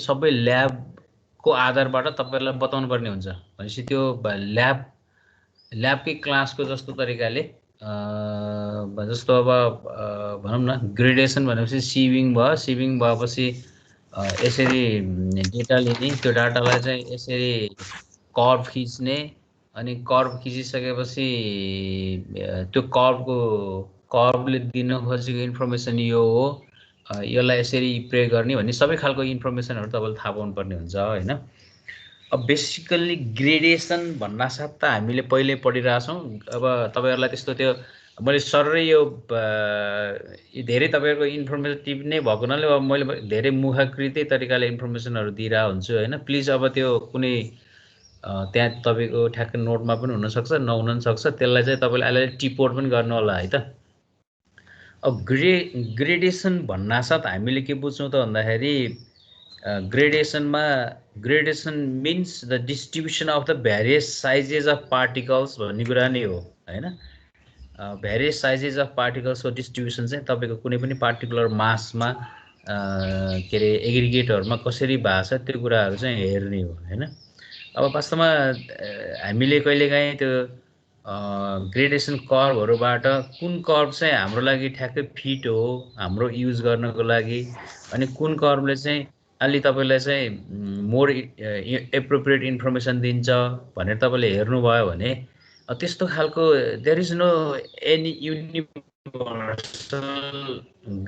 सबै ल्याबको आधारबाट तपाईहरुलाई बताउनु पर्ने हुन्छ भनेपछि त्यो ल्याबकै क्लासको जस्तो तरिकाले जस्तो अब भनौँ न ग्रेडेसन भनेपछि सिभिङ भयो सिभिङ भएपछि यसरी डेटा लिने त्यो डाटालाई चाहिँ यसरी कर्भ खिच्ने अनि कर्भ खिचिसकेपछि त्यो कर्भले दिन खोजेको इन्फर्मेसन यो हो यसलाई यसरी प्रे गर्ने भन्ने सबै खालको इन्फर्मेसनहरु तपाईले थाहा पाउनु पर्ने हुन्छ हैन अब बेसिकल्ली ग्रेडेसन भन्नासाथ त हामीले पहिले पढिरहेछौँ अब तपाईहरुलाई त्यस्तो त्यो मैले सररै यो धेरै तपाईहरुको इन्फर्मेटिभ नै भएको हुनाले अब मैले धेरै मुखाकृति तरिकाले इन्फर्मेसनहरु दिइरा हुन्छु हैन प्लिज अब त्यो कुनै त्यहाँ तपाईको ठ्याक्क नोटमा पनि हुन सक्छ नहुन पनि सक्छ त्यसलाई चाहिँ तपाईले अहिले टिपोट पनि गर्नु होला है त अब ग्रेडेसन भन्नासाथ हामीले के बुझ्छौं त भन्दाखेरि gradation means the distribution of the various sizes of particles भन्ने कुरा नै हो हैन भेरियस साइजेस अफ पार्टिकल्सको डिस्ट्रिब्युसन चाहिँ तपाईको कुनै पनि पार्टिकुलर मासमा के रे एग्रिगेटहरुमा कसरी भएको छ त्यो कुराहरु चाहिँ हेर्ने हो हैन अब वास्तवमा हामीले कहिलेकाहीँ त्यो ग्रेडेसन कर्भहरुबाट कुन कर्भ चाहिँ हाम्रो लागि ठ्याक्कै फिट हो हाम्रो युज गर्नको लागि अनि कुन कर्भले चाहिँ अलि तपाईलाई चाहिँ मोर एप्रोप्रिएट इन्फर्मेसन दिन्छ भनेर तपाईले हेर्नु भयो भने त्यस्तो खालको there is no any universal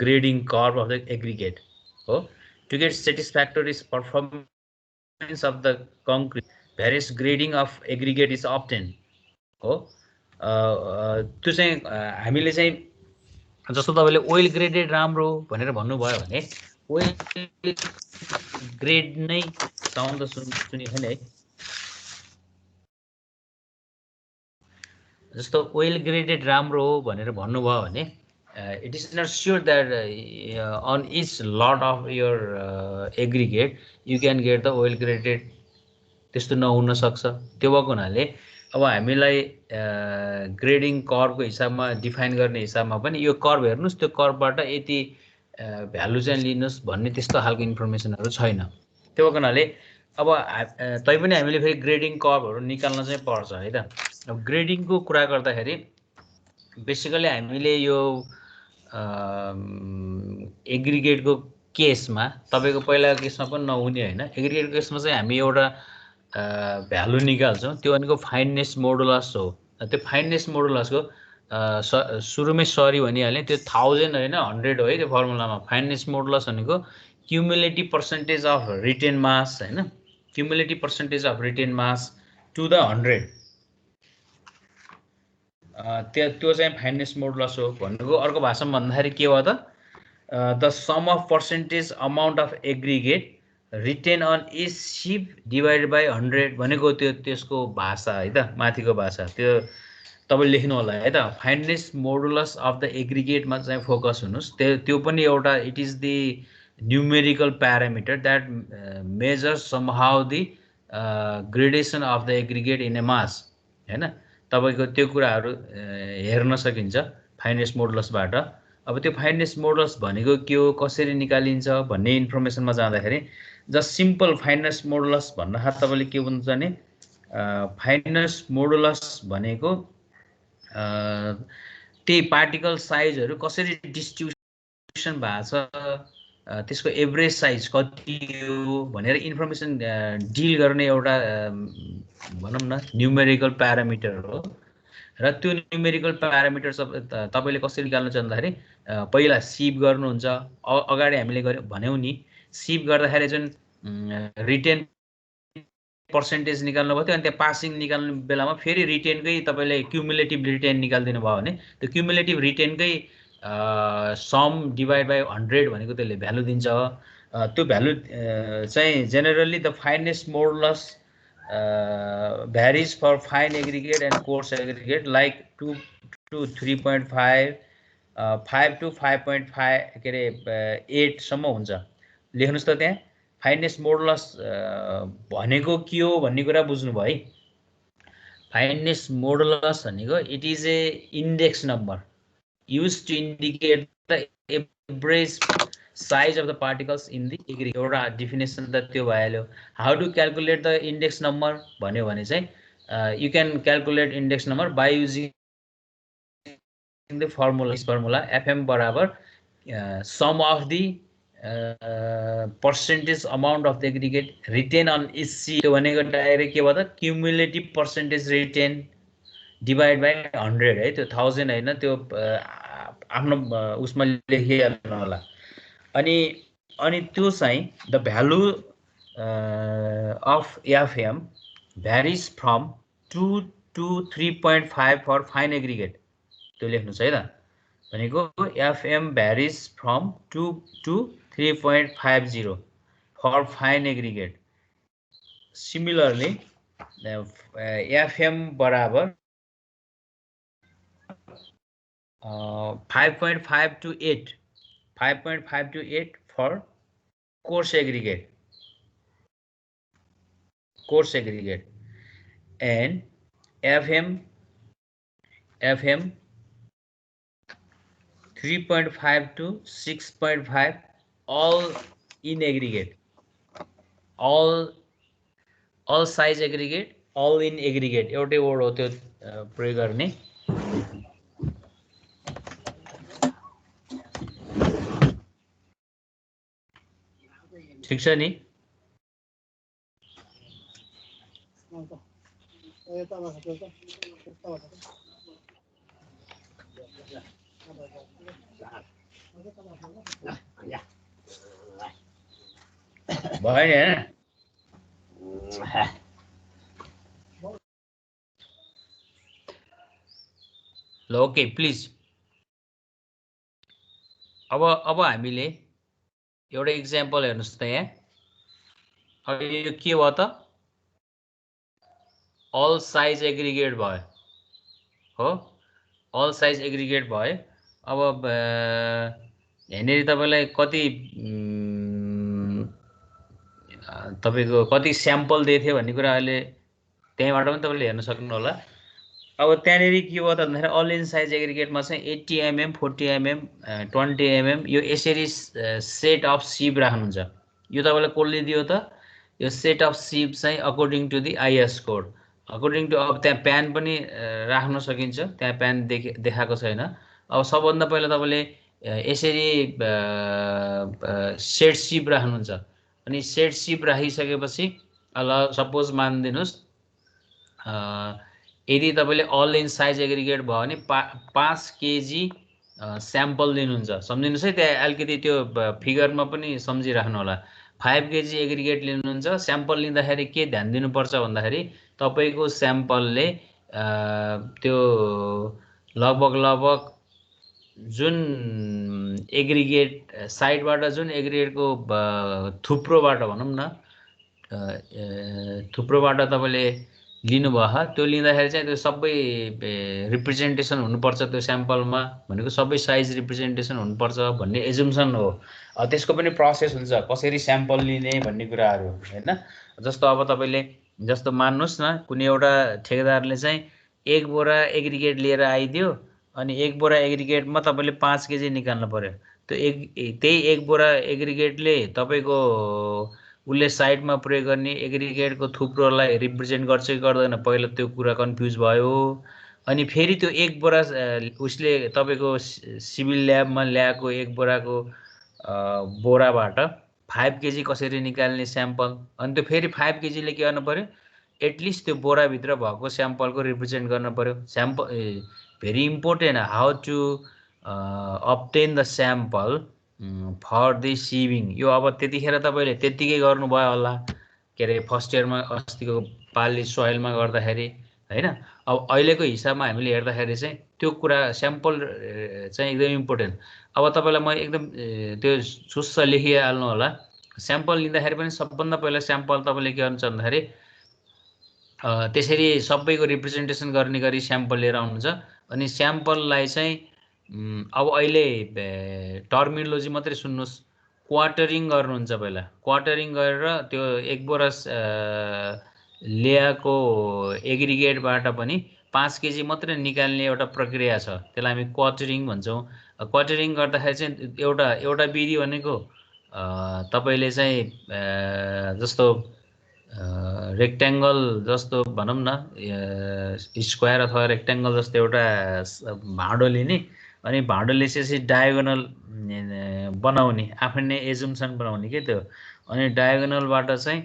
grading curve of the aggregate हो to get satisfactory performance of the concrete various grading of aggregate is obtained हो त्यो चाहिँ हामीले चाहिँ जस्तो तपाईले ओइल ग्रेडेड राम्रो भनेर भन्नुभयो भने ओइल ग्रेड नै साउन्ड सुनि हैन है जस्तो ओइल ग्रेडेड राम्रो हो भनेर भन्नुभयो भने it is not sure that on each lot of your aggregate you can get the well graded त्यस्तो नहुन सक्छ त्यो भएको हुनाले अब हामीलाई ग्रेडिङ कर्भको हिसाबमा डिफाइन गर्ने हिसाबमा पनि यो कर्भ हेर्नुस् त्यो कर्भबाट यति भ्यालु चाहिँ लिनुस् भन्ने त्यस्तो खालको इन्फर्मेसनहरु छैन त्यो भएको हुनाले अब तैपनि हामीले फेरि ग्रेडिङ कर्भहरु निकाल्न चाहिँ पर्छ है त अब ग्रेडिङको कुरा गर्दाखेरि बेसिकली हामीले यो एग्रिगेटको केसमा तपाईको पहिलाको केसमा पनि नहुने हैन एग्रिगेटको केसमा चाहिँ हामी एउटा भ्यालु निकाल्छौं त्यो भनेको फाइननेस मोडुलस हो त्यो फाइननेस मोडुलसको सुरुमै सरी भनिहालेँ त्यो 1000 हैन 100 हो है त्यो फर्मुलामा फाइननेस मोडुलस भनेको cumulative percentage of retained mass हैन cumulative percentage of retained mass to the 100 त्यो चाहिँ फाइननेस मोडुलस हो भनेको अर्को भाषामा भन्दाखेरि के हो त the sum of percentage amount of aggregate retained on each sieve divided by 100 भनेको त्यो त्यसको भाषा है त माथिको भाषा त्यो तपाईले लेख्नु होला है त फाइननेस मोडुलस अफ द एग्रिगेटमा चाहिँ फोकस हुनुस् त्यो पनि एउटा it is the numerical parameter that measures somehow the gradation of the aggregate in a mass हैन तपाईको त्यो कुराहरु हेर्न सकिन्छ फाइननेस मोडुलसबाट अब त्यो फाइननेस मोडुलस भनेको के हो कसरी निकालिन्छ भन्ने इन्फर्मेसनमा जाँदाखेरि जस्ट सिम्पल फाइननेस मोडुलस भन्दा तपाईले के बुझ्नुहुन्छ भने फाइननेस मोडुलस भनेको त्यही पार्टिकल साइजहरु कसरी डिस्ट्रिब्युसन भएको छ त्यसको एभरेज साइज कति हो भनेर इन्फर्मेसन डिल गर्ने एउटा भनौं न न्यूमेरिकल प्यारामिटर हो र त्यो न्यूमेरिकल प्यारामिटर तपाईले कसरी निकाल्नु छ भन्दाखेरि पहिला सिप गर्नुहुन्छ अगाडि हामीले भन्यौ नि सिप गर्दाखेरि जुन रिटेन पर्सेन्टेज निकाल्नु भयो अनि त्यहाँ पासिङ निकाल्ने बेलामा फेरि रिटेनकै तपाईले क्युमुलेटिभ रिटेन निकाल्दिनु भयो भने त्यो क्युमुलेटिभ रिटेनकै सम डिवाइड बाइ 100 भनेको त्यसले भ्यालु दिन्छ त्यो भ्यालु चाहिँ generally the fineness modulus varies for fine aggregate and coarse aggregate like 2 to 3.5 5 to 5.5 के रे 8 सम्म हुन्छ लेख्नुस् त त्यहाँ फाइननेस मोडुलस भनेको के हो भन्ने कुरा बुझ्नु भयो है फाइननेस मोडुलस भनेको it is a index number used to indicate the average size of the particles in the aggregate. एउटा definition त त्यो भइहाल्यो. How to calculate the index number भन्यो भने चाहिँ you can calculate index number by using the formula. This formula FM बराबर sum of the percentage amount of the aggregate retained on each sheet. त्यो भनेको direct के भयो त cumulative percentage retained divide by 100 है. त्यो 1000 हैन, त्यो आफ्नो उसमा लेखिहाल्नु होला. अनि त्यो चाहिँ the value of FM varies from 2 to 3.5 for fine aggregate. त्यो लेख्नु छ है त. भनेको FM varies from 2 to 3.50 for fine aggregate. Similarly, FM बराबर 5.5 to 8 for coarse aggregate, and FM 3.5 to 6.5 all in aggregate, all size aggregate, all in aggregate. एउटै word हो त्यो प्रयोग गर्ने. ठीक छ नि. भयो नि हैन. ल ओके प्लिज. अब हामीले एउटा एक्जाम्पल हेर्नुस् त यहाँ. अब यो के भयो त all size aggregate भयो हो. all size aggregate भयो. अब हेर्नेरी तपाईलाई कति तपाईको कति स्याम्पल दिएको थियो भन्ने कुरा अहिले त्यहीबाट पनि तपाईले हेर्न सक्नु होला. अब त्यहाँनेरी के भयो त भन्दाखेरि all in size aggregate मा चाहिँ 80 mm 40 mm 20 mm यो यसरी सेट अफ सिप राख्नुहुन्छ. यो तपाईलाई कसले दियो त? यो सेट अफ सिप चाहिँ according to the IS code. According to अब त्यहाँ प्यान पनि राख्न सकिन्छ. त्यहाँ प्यान देखाएको छैन. अब सबभन्दा पहिला तपाईले यसरी सेट सिप राख्नुहुन्छ. अनि सेट सिप राखिसकेपछि ल सपोज मानिदिनुस् यदि तपाईले अल इन साइज एग्रिगेट भयो भने 5 केजी स्याम्पल लिनुहुन्छ. सम्झिनुस् है, त्यहाँ अलिकति त्यो फिगरमा पनि सम्झिराख्नु होला. 5 केजी एग्रिगेट लिनुहुन्छ. स्याम्पल लिँदाखेरि के ध्यान दिनुपर्छ भन्दाखेरि तपाईको स्याम्पलले त्यो लगभग जुन एग्रिगेट साइडबाट जुन एग्रिगेटको थुप्रोबाट भनौं न थुप्रोबाट तपाईले लिनुभयो त्यो लिँदाखेरि चाहिँ त्यो सबै रिप्रेजेन्टेसन हुनुपर्छ. त्यो स्याम्पलमा भनेको सबै साइज रिप्रेजेन्टेसन हुनुपर्छ भन्ने एजुम्सन हो. त्यसको पनि प्रोसेस हुन्छ कसरी स्याम्पल लिने भन्ने कुराहरु हैन. जस्तो अब तपाईले जस्तो मान्नुस् न कुनै एउटा ठेकेदारले चाहिँ 1 बोरा एग्रिगेट लिएर आइदियो अनि 1 बोरा एग्रिगेटमा तपाईले 5 केजी निकाल्नु पर्यो. त्यो त्यही 1 बोरा एग्रिगेटले तपाईको उले साइडमा प्रयोग गर्ने एग्रिगेटको थुप्रोलाई रिप्रेजेन्ट गर्छ कि गर्दैन पहिला त्यो कुरा कन्फ्युज भयो. अनि फेरि त्यो 1 बोरा उसले तपाईको सिभिल ल्याबमा ल्याएको 1 बोराको बोराबाट 5 केजी कसरी निकाल्ने स्याम्पल. अनि त्यो फेरि 5 केजी ले के गर्नु पर्यो एटलिस्ट त्यो बोरा भित्र भएको स्याम्पलको रिप्रेजेन्ट गर्न पर्यो. Sample very important how to obtain the sample for the sieving. यो अब त्यतिखेर तपाईले त्यतिकै गर्नुभयो होला के रे फर्स्ट इयरमा अस्तिको पाली सोइलमा गर्दाखेरि हैन. अब अहिलेको हिसाबमा हामीले हेर्दाखेरि चाहिँ त्यो कुरा स्याम्पल चाहिँ एकदम इम्पोर्टेन्ट. अब तपाईलाई म एकदम त्यो सुस्स लेखिहाल्नु होला. स्याम्पल लिँदाखेरि पनि सबभन्दा पहिला स्याम्पल तपाईले के गर्नुहुन्छ भन्दाखेरि त्यसरी सबैको रिप्रेजेन्टेसन गर्ने गरी स्याम्पल लिएर आउनुहुन्छ. अनि स्याम्पललाई चाहिँ अब अहिले टर्मिनोलोजी मात्रै सुन्नुस्. क्वार्टरिङ गर्नुहुन्छ पहिला. क्वार्टरिङ गरेर त्यो 1 बोरा ल्याएको एग्रिगेटबाट पनि 5 केजी मात्रै निकाल्ने एउटा प्रक्रिया छ. त्यसलाई हामी क्वार्टरिङ भन्छौं. क्वार्टरिङ गर्दाखेरि चाहिँ एउटा विधि भनेको तपाईले चाहिँ जस्तो रेक्ट्याङ्गल जस्तो भनौँ न स्क्वायर अथवा रेक्ट्याङ्गल जस्तो एउटा भाँडो लिने अनि भाँडो लिएपछि डायगोनल बनाउने आफै नै एजुम्सन बनाउने के त्यो अनि डायगोनलबाट चाहिँ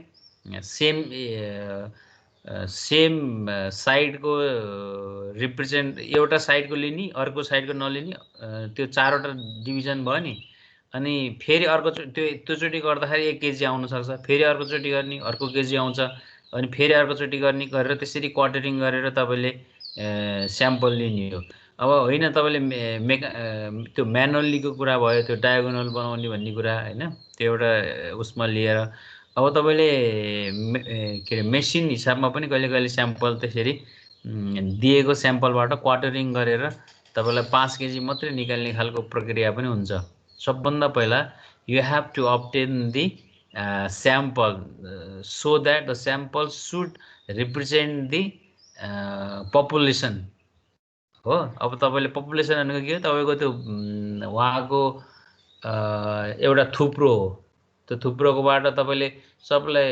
सेम साइडको रिप्रेजेन्ट एउटा साइडको लिने अर्को साइडको नलिने त्यो 4वटा डिभिजन भयो नि अनि फेरि अर्को त्योचोटि गर्दाखेरि 1 केजी आउन सक्छ फेरि अर्कोचोटि गर्ने अर्को केजी आउँछ अनि फेरि अर्कोचोटि गर्ने गरेर त्यसरी क्वार्टरिङ गरेर तपाईले स्याम्पल लिने हो अब होइन तपाईले त्यो म्यानुअल्लीको कुरा भयो त्यो डायगोनल बनाउने भन्ने कुरा हैन त्यो एउटा उसमा लिएर अब तपाईले के रे मेसिन हिसाबमा पनि कहिले स्याम्पल त्यसरी दिएको स्याम्पलबाट क्वार्टरिङ गरेर तपाईलाई 5 केजी मात्रै निकाल्ने खालको प्रक्रिया पनि हुन्छ सबभन्दा पहिला you have to obtain the sample so that the sample should represent the population हो अब तपाईले पपुलेसन भनेको के हो तपाईको त्यो वहाँको एउटा थुप्रो हो त्यो थुप्रोकोबाट तपाईले सबलाई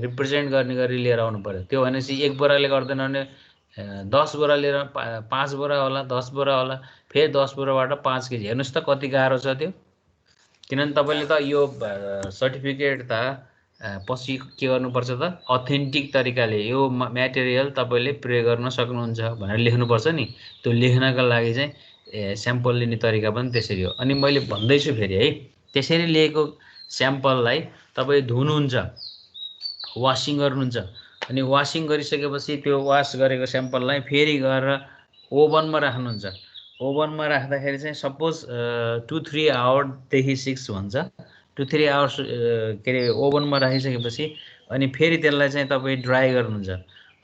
रिप्रेजेन्ट गर्ने गरी लिएर आउनु पर्यो त्यो भनेपछि 1 बोराले गर्दैन भने 10 बोरा लिएर 5 बोरा होला 10 बोरा होला फेरि 10 बोराबाट 5 केजी हेर्नुस् त कति गाह्रो छ त्यो किनभने तपाईले त यो सर्टिफिकेट त पछि के गर्नुपर्छ त अथेन्टिक तरिकाले यो मटेरियल तपाईले प्रयोग गर्न सक्नुहुन्छ भनेर लेख्नुपर्छ नि त्यो लेख्नका लागि चाहिँ स्याम्पल लिने तरिका पनि त्यसरी हो अनि मैले भन्दैछु फेरि है त्यसरी लिएको स्याम्पललाई तपाई धुनुहुन्छ वाशिङ गर्नुहुन्छ अनि वाशिङ गरिसकेपछि त्यो वाश गरेको स्याम्पललाई फेरि गएर ओभनमा राख्नुहुन्छ ओभनमा राख्दाखेरि चाहिँ सपोज 2-3 आवर देखि 6 भन्छ 2-3 आवर्स के रे ओभनमा राखिसकेपछि अनि फेरि त्यसलाई चाहिँ तपाई ड्राई गर्नुहुन्छ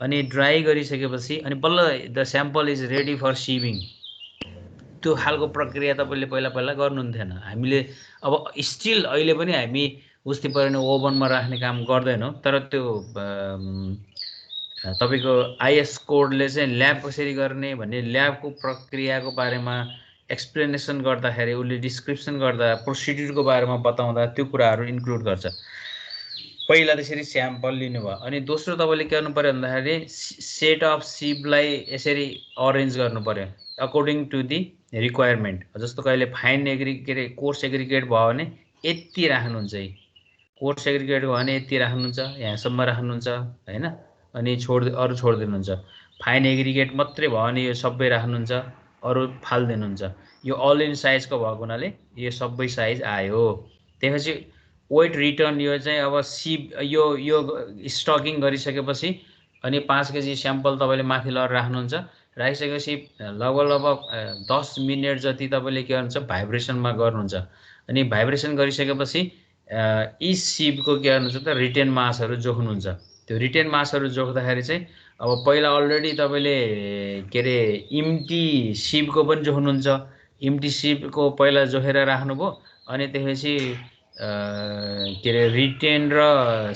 अनि ड्राई गरिसकेपछि अनि बल्ल the sample is ready for sieving त्यो खालको प्रक्रिया तपाईले पहिला गर्नुहुन्थेन हामीले अब स्टिल अहिले पनि हामी उस्तै परिने ओभनमा राख्ने काम गर्दैनौं तर त्यो तपाईको आईएस कोडले चाहिँ ल्याब कसरी गर्ने भन्ने ल्याबको प्रक्रियाको बारेमा एक्सप्लेनेसन गर्दाखेरि उले डिस्क्रिप्सन गर्दा प्रोसिड्युरको बारेमा बताउँदा त्यो कुराहरु इन्क्लुड गर्छ पहिला त्यसरी स्याम्पल लिनु भयो अनि दोस्रो तपाईले के गर्नु पर्यो भन्दाखेरि सेट अफ सिपलाई यसरी अरेन्ज गर्नु पर्यो अकॉर्डिङ टु दी रिक्वायरमेन्ट जस्तो कहिले फाइन एग्रिगेट कोर्स एग्रिगेट भयो भने यति राख्नुहुन्छ है कोर्स एग्रिगेट भयो भने यति राख्नुहुन्छ यहाँसम्म राख्नुहुन्छ हैन अनि अरु छोड दिनुहुन्छ फाइन एग्रिगेट मात्रै भयो भने यो सबै राख्नुहुन्छ अरु फाल दिनुहुन्छ यो ऑल इन साइजको भएको हुनाले यो सबै साइज आयो त्यसपछि वेट रिटर्न यो चाहिँ अब सिप यो स्टकिङ गरिसकेपछि अनि 5 केजी स्याम्पल तपाईले माथि लएर राख्नुहुन्छ राखिसकेपछि लगभग 10 मिनेट जति तपाईले के गर्नुहुन्छ भाइब्रेसनमा गर्नुहुन्छ अनि भाइब्रेसन गरिसकेपछि यी सिपको के गर्नुहुन्छ त रिटेन मासहरु जोख्नुहुन्छ त्यो रिटेन मासहरु जोख्दाखेरि चाहिँ अब पहिला अलरेडी तपाईले के रे इम्टी सिपको पनि जोख्नुहुन्छ इम्टी सिपको पहिला जोखेर राख्नुभयो अनि त्यसपछि के रे रिटेन र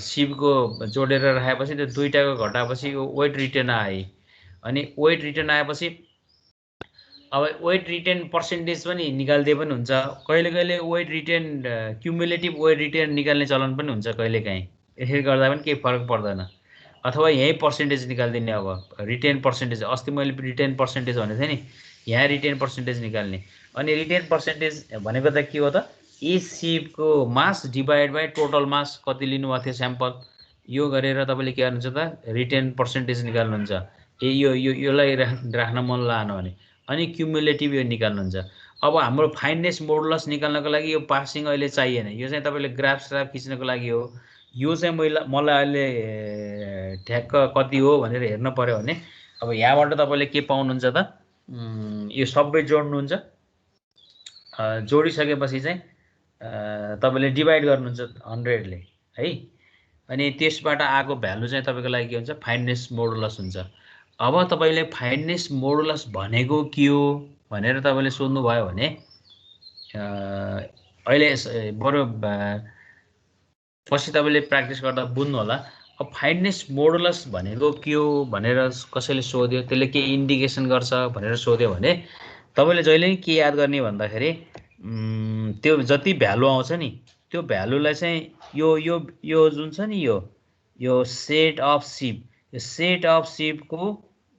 सिपको जोडेर राखेपछि त्यो दुईटाको घटापछि यो वेट रिटेन आए अनि वेट रिटेन आएपछि अब वेट रिटेन पर्सेन्टेज पनि निकाल्दै पनि हुन्छ कहिले weight retained cumulative weight retained निकाल्ने चलन पनि हुन्छ कहिलेकाहीँ यसरी गर्दा पनि केही फरक पर्दैन अथवा यही पर्सेन्टेज निकाल्दिने अब रिटेन पर्सेन्टेज अस्ति मैले रिटेन पर्सेन्टेज भनेको थिएँ नि यहाँ रिटेन पर्सेन्टेज निकाल्ने अनि रिटेन पर्सेन्टेज भनेको त के हो त ई सिपको mass divide by total mass कति लिनुभएको थियो स्याम्पल यो गरेर तपाईले के गर्नुहुन्छ त रिटेन पर्सेन्टेज निकाल्नुहुन्छ योलाई राख्न मन लागेन भने अनि क्युमुलेटिभ यो निकाल्नुहुन्छ अब हाम्रो फाइननेस मोडुलस निकाल्नको लागि यो पासिङ अहिले चाहिएन यो चाहिँ तपाईले ग्राफ खिच्नको लागि हो यो चाहिँ मलाई अहिले ठ्याक्क कति हो भनेर हेर्न पर्यो भने अब यहाँबाट तपाईले के पाउनुहुन्छ त यो सबै जोड्नुहुन्छ जोडिसकेपछि चाहिँ तपाईले डिवाइड गर्नुहुन्छ 100 ले है अनि त्यसबाट आएको भ्यालु चाहिँ तपाईको लागि के हुन्छ फाइननेस मोडुलस हुन्छ अब तपाईले फाइननेस मोडुलस भनेको के हो भनेर तपाईले सोध्नु भयो भने अहिले बरु पछि तपाईले प्र्याक्टिस गर्दा बुझ्नु होला अब फाइननेस मोडुलस भनेको के हो भनेर कसैले सोध्यो त्यसले के इन्डिकेसन गर्छ भनेर सोध्यो भने तपाईले जहिले के याद गर्ने भन्दाखेरि त्यो जति भ्यालु आउँछ नि त्यो भ्यालुलाई चाहिँ यो जुन छ नि यो सेट अफ सिप यो सेट अफ सिपको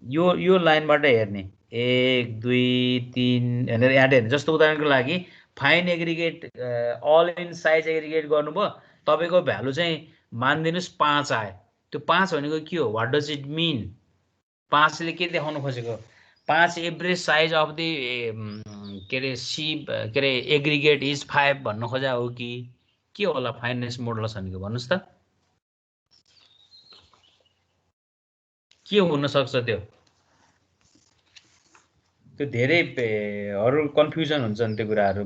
यो लाइनबाट हेर्ने 1 2 3 भनेर यहाँ हेर्ने जस्तो उदाहरणको लागि fine aggregate all in size aggregate गर्नुभयो तपाईको भ्यालु चाहिँ मानिदिनुस् 5 आयो त्यो 5 भनेको के हो व्हाट डज इट मिन 5 ले के देखाउन खोजेको 5 एभरेज साइज अफ द के रे सिप के रे एग्रिगेट इज 5 भन्न खोजा हो कि के होला फाइनेन्स मोडुलस भनेको भन्नुस् त के हुन सक्छ त्यो धेरैहरु कन्फ्युजन हुन्छन् त्यो कुराहरु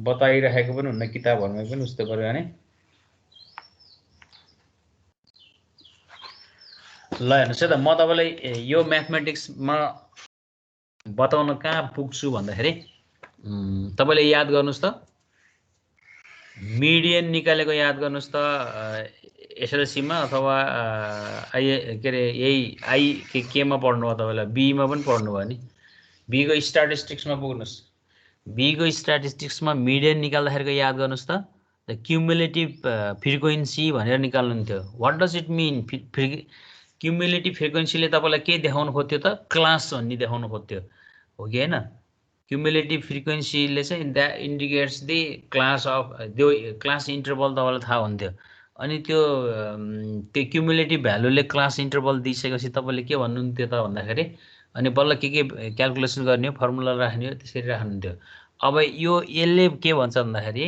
बताइरहेको पनि हुन्न किताबहरुमै पनि उस्तो गर्यो भने ल हेर्नुस् है त म तपाईलाई यो म्याथमेटिक्समा बताउन कहाँ पुग्छु भन्दाखेरि तपाईले याद गर्नुस् त मिडियन निकालेको याद गर्नुस् त एसएलसी मा अथवा के रे यही आई के मा पढ्नु भयो तपाईलाई बी मा पनि पढ्नु भयो नि बी को स्ट्याटिस्टिक्स मा पुग्नुस् बी को स्ट्याटिस्टिक्स मा मिडियन निकाल्दाखेरिको याद गर्नुस् त द क्युमुलेटिभ फ्रिक्वेन्सी भनेर निकाल्नुहुन्थ्यो what does it mean cumulative फ्रिक्वेन्सीले तपाईलाई के देखाउन खोज्थ्यो त क्लास भन्ने देखाउन खोज्थ्यो हो कि हैन क्युमुलेटिभ फ्रिक्वेन्सीले चाहिँ that indicates the class of त्यो क्लास इन्टरभल तपाईलाई थाहा हुन्थ्यो अनि त्यो क्युमुलेटिभ भ्यालुले क्लास इन्टरभल दिइसकेपछि तपाईले के भन्नुहुन्थ्यो त भन्दाखेरि अनि बल्ल के क्याल्कुलेसन गर्ने हो फर्मुला राख्ने हो त्यसरी राख्नुहुन्थ्यो अब यो यसले के भन्छ भन्दाखेरि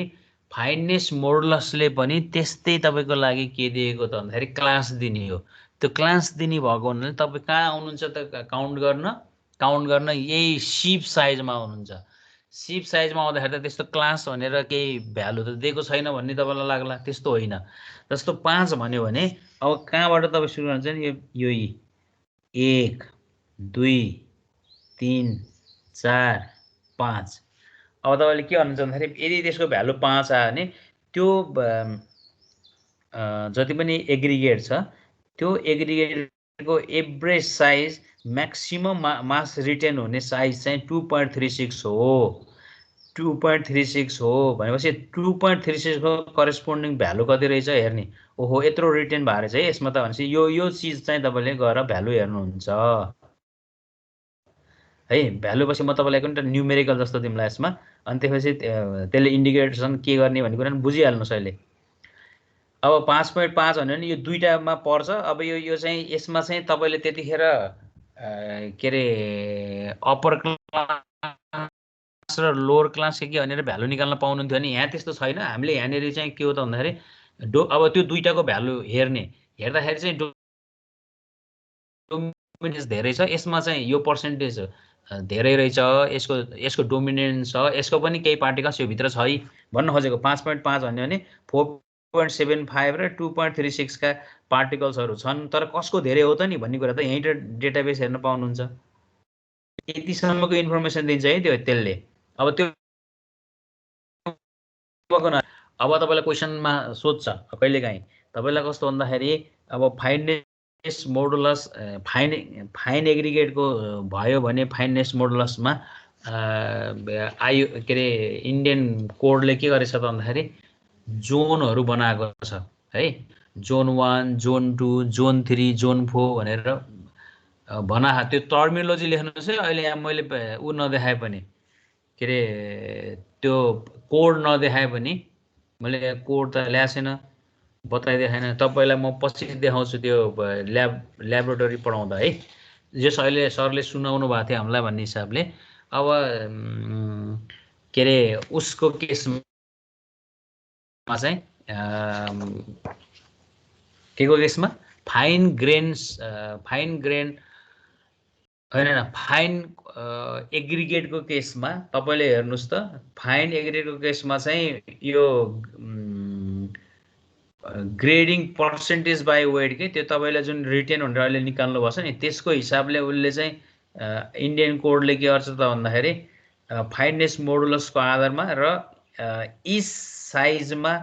फाइनेन्स मोडुलसले पनि त्यस्तै तपाईको लागि के दिएको त भन्दाखेरि क्लास दिने हो त्यो क्लास दिने भएको हुनाले तपाई कहाँ आउनुहुन्छ त काउन्ट गर्न यही सिप साइजमा आउनुहुन्छ सिप साइजमा आउँदाखेरि त त्यस्तो क्लास भनेर केही भ्यालु त दिएको छैन भन्ने तपाईलाई लाग्ला त्यस्तो होइन जस्तो 5 भन्यो भने अब कहाँबाट तपाई सुरु गर्नुहुन्छ नि यो 1 2 3 4 5 अब तपाईले के गर्नुहुन्छ भन्दाखेरि यदि त्यसको भ्यालु 5 आयो भने त्यो जति पनि एग्रिगेट छ त्यो एग्रिगेटको एभरेज साइज म्याक्सिमम मास रिटेन हुने साइज चाहिँ 2.36 हो 2.36 हो भनेपछि 2.36 को करेस्पोन्डिङ भ्यालु कति रहेछ हेर्ने ओहो यत्रो रिटेन भएर चाहिँ यसमा त भनेपछि यो चीज चाहिँ तपाईले गएर भ्यालु हेर्नुहुन्छ है भ्यालु पछि म तपाईलाई कुन त न्युमेरिकल जस्तो दिमला यसमा अनि त्यसपछि त्यसले इन्डिकेसन के गर्ने भन्ने कुरा बुझिहाल्नुस् अहिले अब 5.5 भन्यो भने यो दुईटामा पर्छ अब यो चाहिँ यसमा चाहिँ तपाईले त्यतिखेर के रे अप्पर क्लास र लोअर क्लास के भनेर भ्यालु निकाल्न पाउनुहुन्थ्यो नि यहाँ त्यस्तो छैन हामीले यहाँनेरि चाहिँ के हो त भन्दाखेरि अब त्यो दुईटाको भ्यालु हेर्दाखेरि चाहिँ डोमिनेन्स धेरै छ यसमा चाहिँ यो पर्सेन्टेज धेरै रहेछ यसको डोमिनेन्स छ यसको पनि केही पार्टिकल्स यो भित्र छ है भन्न खोजेको 5.5 भन्यो भने 4.75 र 2.36 का पार्टिकल्सहरु छन् तर कसको धेरै हो त नि भन्ने कुरा त यही डेटाबेस हेर्न पाउनुहुन्छ यतिसम्मको इन्फर्मेसन दिन्छ है त्यसले अब त्यो अब तपाईलाई क्वेशनमा सोध्छ कहिलेकाहीँ तपाईलाई कस्तो भन्दाखेरि अब फाइनेन्स मोडुलस फाइन एग्रिगेटको भयो भने फाइनेन्स मोडुलसमा के रे इन्डियन कोडले के गरेछ त भन्दाखेरि जोनहरु बनाएको छ है जोन 1 जोन 2 जोन 3 जोन 4 भनेर भना त्यो टर्मिनोलोजी लेख्नुस् है अहिले यहाँ मैले उ नदेखाए पनि के रे त्यो कोड नदेखाए पनि मैले कोड त ल्याएको छैन बताइदिएन तपाईलाई म पछि देखाउँछु त्यो ल्याबोरेटरी पढाउँदा है जस अहिले सरले सुनाउनु भएको थियो हामीलाई भन्ने हिसाबले अब के रे उसको केसमा चाहिँ के को केसमा फाइन ग्रेन हैन फाइन एग्रिगेटको केसमा तपाईले हेर्नुस् त फाइन एग्रिगेटको केसमा चाहिँ यो ग्रेडिङ पर्सेन्टेज बाइ वेट के त्यो तपाईले जुन रिटेन भनेर अहिले निकाल्नु भएको छ नि त्यसको हिसाबले उले चाहिँ इन्डियन कोडले के गर्छ त भन्दाखेरि फाइनेन्स मोडुलसको आधारमा र इच साइजमा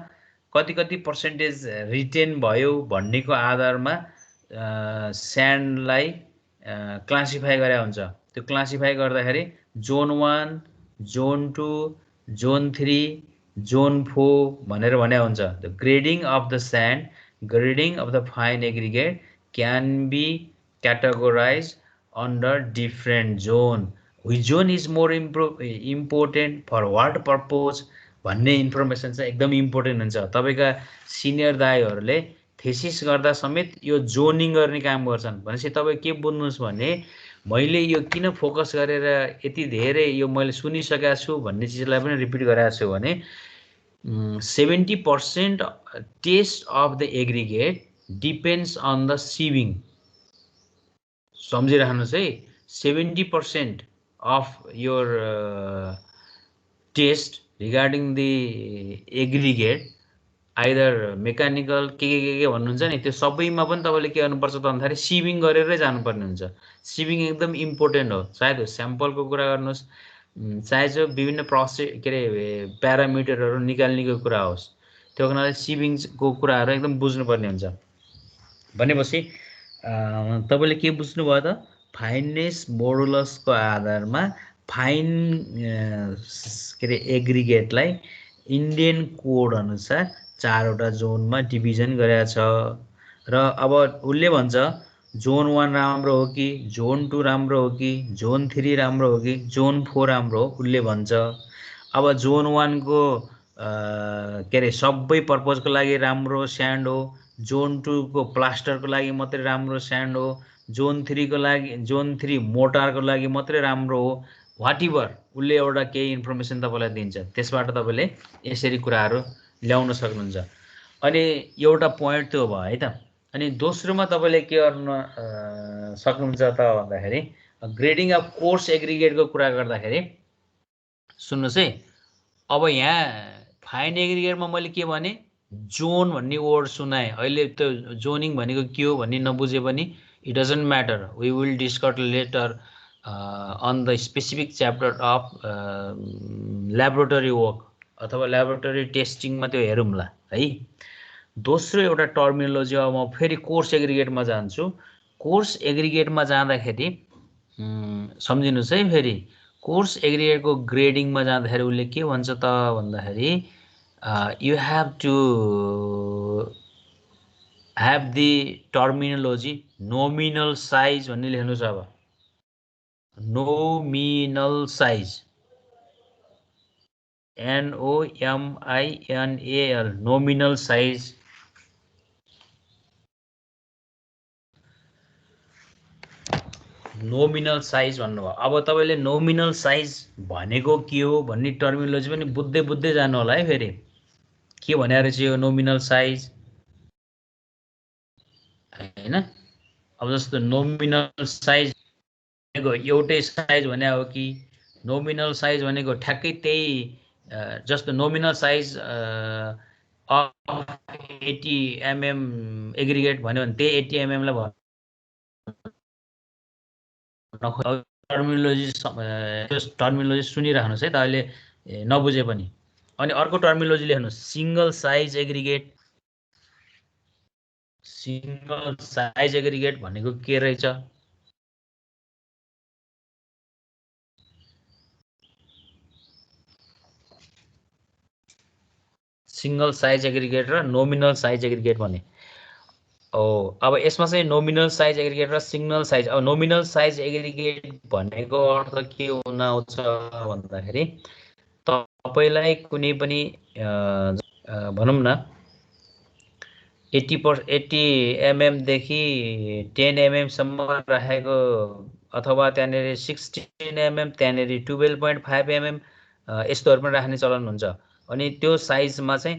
कति पर्सेन्टेज रिटेन भयो भन्नेको आधारमा स्यान्डलाई क्लासिफाई गरे हुन्छ त्यो क्लासिफाई गर्दाखेरि जोन 1, जोन 2, जोन 3, जोन 4 भनेर भने हुन्छ। The grading of the sand, grading of the fine aggregate can be categorize under different zone. Which zone is more important for what purpose भन्ने इन्फर्मेसन चाहिँ एकदम इम्पोर्टेन्ट हुन्छ। तपाईँका senior दाइहरूले thesis गर्दा समेत यो जोनिङ गर्ने काम गर्छन्। भनेपछि तपाईँ के बुझ्नुहोस् भने मैले यो किन फोकस गरेर यति धेरै यो मैले सुनिसकेको छु भन्ने चिजलाई पनि रिपिट गराएको छु भने 70% test of the aggregate depends on the sieving. सम्झिराख्नुहोस् है, 70% of your test regarding the aggregate either mechanical के भन्नुहुन्छ नि, त्यो सबैमा पनि तपाईँले के गर्नुपर्छ त भन्दाखेरि सिविङ गरेरै जानुपर्ने हुन्छ। सिविङ एकदम इम्पोर्टेन्ट हो। चाहे त्यो स्याम्पलको कुरा गर्नुहोस्, चाहे चाहिँ विभिन्न प्रोसेस के अरे प्यारामिटरहरू निकाल्नेको कुरा होस्, त्यो हुनाले सिविङको कुराहरू एकदम बुझ्नुपर्ने हुन्छ। भनेपछि तपाईँले के बुझ्नुभयो त, फाइननेस मोडुलसको आधारमा फाइन के अरे एग्रिगेटलाई इन्डियन कोड अनुसार 4वटा जोनमा डिभिजन गरेको छ। र अब उसले भन्छ जोन 1 राम्रो हो कि, जोन 2 राम्रो हो कि, जोन 3 राम्रो हो कि, जोन 4 राम्रो हो, उसले भन्छ। अब जोन 1 को के अरे सबै पर्पजको लागि राम्रो स्यान्ड हो, जोन 2 को प्लास्टरको लागि मात्रै राम्रो स्यान्ड हो, जोन 3 को लागि, जोन 3 मोटारको लागि मात्रै राम्रो हो, वाटेभर उसले एउटा केही इन्फर्मेसन तपाईँलाई दिन्छ। त्यसबाट तपाईँले यसरी कुराहरू ल्याउन सक्नुहुन्छ। अनि एउटा पोइन्ट त्यो भयो है त। अनि दोस्रोमा तपाईँले के गर्न सक्नुहुन्छ त भन्दाखेरि ग्रेडिङ अफ कोर्स एग्रिगेटको कुरा गर्दाखेरि सुन्नुहोस् है, अब यहाँ फाइन एग्रिगेटमा मैले के भने जोन भन्ने वर्ड सुनाएँ। अहिले त्यो जोनिङ भनेको के हो भन्ने नबुझे पनि it doesn't matter, we will discuss later on the specific chapter of laboratory work अथवा ल्याबोरेटरी टेस्टिङमा त्यो हेरौँला है। दोस्रो एउटा टर्मिनोलोजी अब म फेरि कोर्स एग्रिगेटमा जान्छु। कोर्स एग्रिगेटमा जाँदाखेरि सम्झिनुहोस् है, फेरि कोर्स एग्रिगेटको ग्रेडिङमा जाँदाखेरि उसले के भन्छ त भन्दाखेरि you have to have the terminology nominal size भन्ने लेख्नुहोस्। अब nominal size, NOMINAL, nominal size. Nominal size भन्नुभयो। अब तपाईँले नोमिनल साइज भनेको के हो भन्ने टर्मिनोलोजी पनि बुझ्दै जानु होला है। फेरि के भने रहेछ यो नोमिनल साइज हैन। अब जस्तो नोमिनल साइज भनेको एउटै साइज भने हो कि, नोमिनल साइज भनेको ठ्याक्कै त्यही जस्तो नोमिनल साइज 80 mm एग्रिगेट भन्यो भने त्यही 80 mm लाई टर्मिनोलोजी सुनिराख्नुहोस् है त अहिले नबुझे पनि। अनि अर्को टर्मिनोलोजी लेख्नुहोस्, single size aggregate. Single size aggregate भनेको के रहेछ? सिंगल साइज एग्रिगेट र नोमिनल साइज एग्रिगेट भने अब यसमा चाहिँ नोमिनल साइज एग्रिगेट र सिंगल साइज। अब नोमिनल साइज एग्रिगेट भनेको अर्थ के हुन आउँछ भन्दाखेरि तपाईलाई कुनै पनि भनौँ न 80 mm देखि 10 mm सम्म राखेको अथवा त्यहाँनेरि 16 mm, त्यहाँनेरि 12.5 mm यस्तोहरू पनि राख्ने चलन हुन्छ। अनि त्यो साइजमा चाहिँ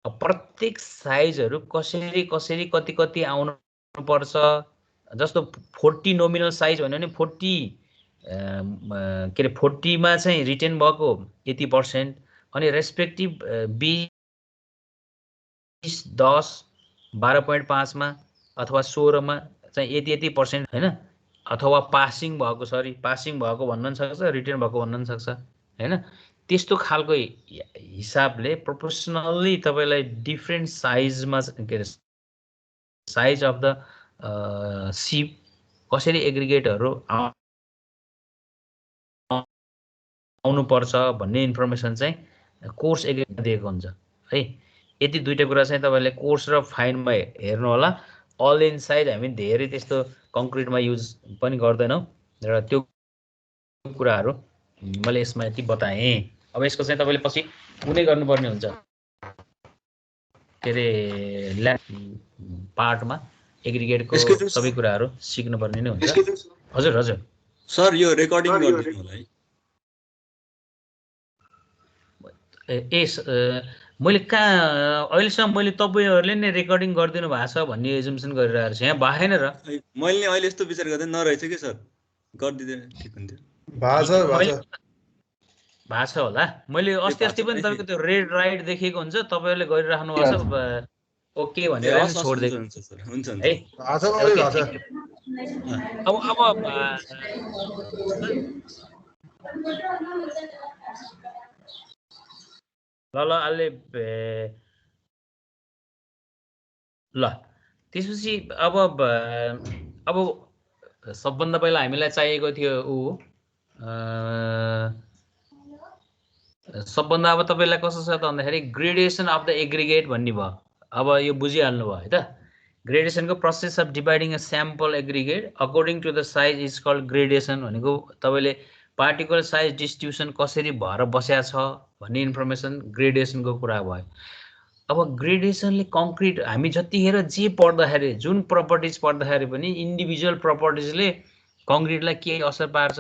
प्रत्येक साइजहरू कसरी कति आउनु पर्छ। जस्तो 40 नोमिनल साइज भन्यो भने 40 के अरे 40 मा चाहिँ रिटेन भएको 80%, अनि रेस्पेक्टिभ 20, 10, 12.5 मा अथवा 16 मा चाहिँ यति % हैन, अथवा पासिङ भएको भन्न सक्छ, रिटेन भएको भन्न सक्छ हैन। त्यस्तो खालको हिसाबले प्रोपोर्सनल्ली तपाईलाई डिफ्रेन्ट साइजमा के अरे साइज अफ द सिप कसरी एग्रिगेटहरू आउनुपर्छ भन्ने इन्फर्मेसन चाहिँ कोर्स एग्रिगेटमा दिएको हुन्छ है। यति दुईटा कुरा चाहिँ तपाईँले कोर्स र फाइनमा हेर्नु होला। अल इन साइज हामी धेरै त्यस्तो कङ्क्रिटमा युज पनि गर्दैनौँ र त्यो कुराहरू मैले यसमा यति बताएँ। अब यसको चाहिँ तपाईँले पछि कुनै गर्नुपर्ने हुन्छ के अरे ल्याब पार्टमा एग्रिगेटको सबै कुराहरू सिक्नुपर्ने नै हुन्छ। हजुर हजुर सर यो रेकर्डिङ गरिदिनु होला है। मैले कहाँ अहिलेसम्म मैले तपाईँहरूले नै रेकर्डिङ गरिदिनु भएको छ भन्ने एजुम्सन गरिरहेको छु। यहाँ भएन र मैले अहिले यस्तो विचार गर्दै नरहेछ कि सर, गरिदिँदैन ठिक हुन्थ्यो। भएको छ होला। मैले अस्ति पनि तपाईँको त्यो रेड राइट देखेको हुन्छ, तपाईँहरूले गरिराख्नु भएको छ ओके भनेर छोडिदिएको हुन्छ सर। हुन्छ है। अब ल अलि ल त्यसपछि अब सबभन्दा पहिला हामीलाई चाहिएको थियो सबभन्दा अब तपाईँलाई कस्तो छ त भन्दाखेरि ग्रेडेसन अफ द एग्रिगेट भन्ने भयो। अब यो बुझिहाल्नु भयो है त। ग्रेडेसनको process of dividing a sample aggregate according to the size is called gradation भनेको तपाईँले पार्टिकल साइज डिस्ट्रिब्युसन कसरी भएर बसेको छ भन्ने इन्फर्मेसन ग्रेडेसनको कुरा भयो। अब ग्रेडेसनले कङ्क्रिट हामी जतिखेर जे पढ्दाखेरि जुन प्रपर्टिज पढ्दाखेरि पनि इन्डिभिजुअल प्रपर्टिजले कङ्क्रिटलाई के असर पार्छ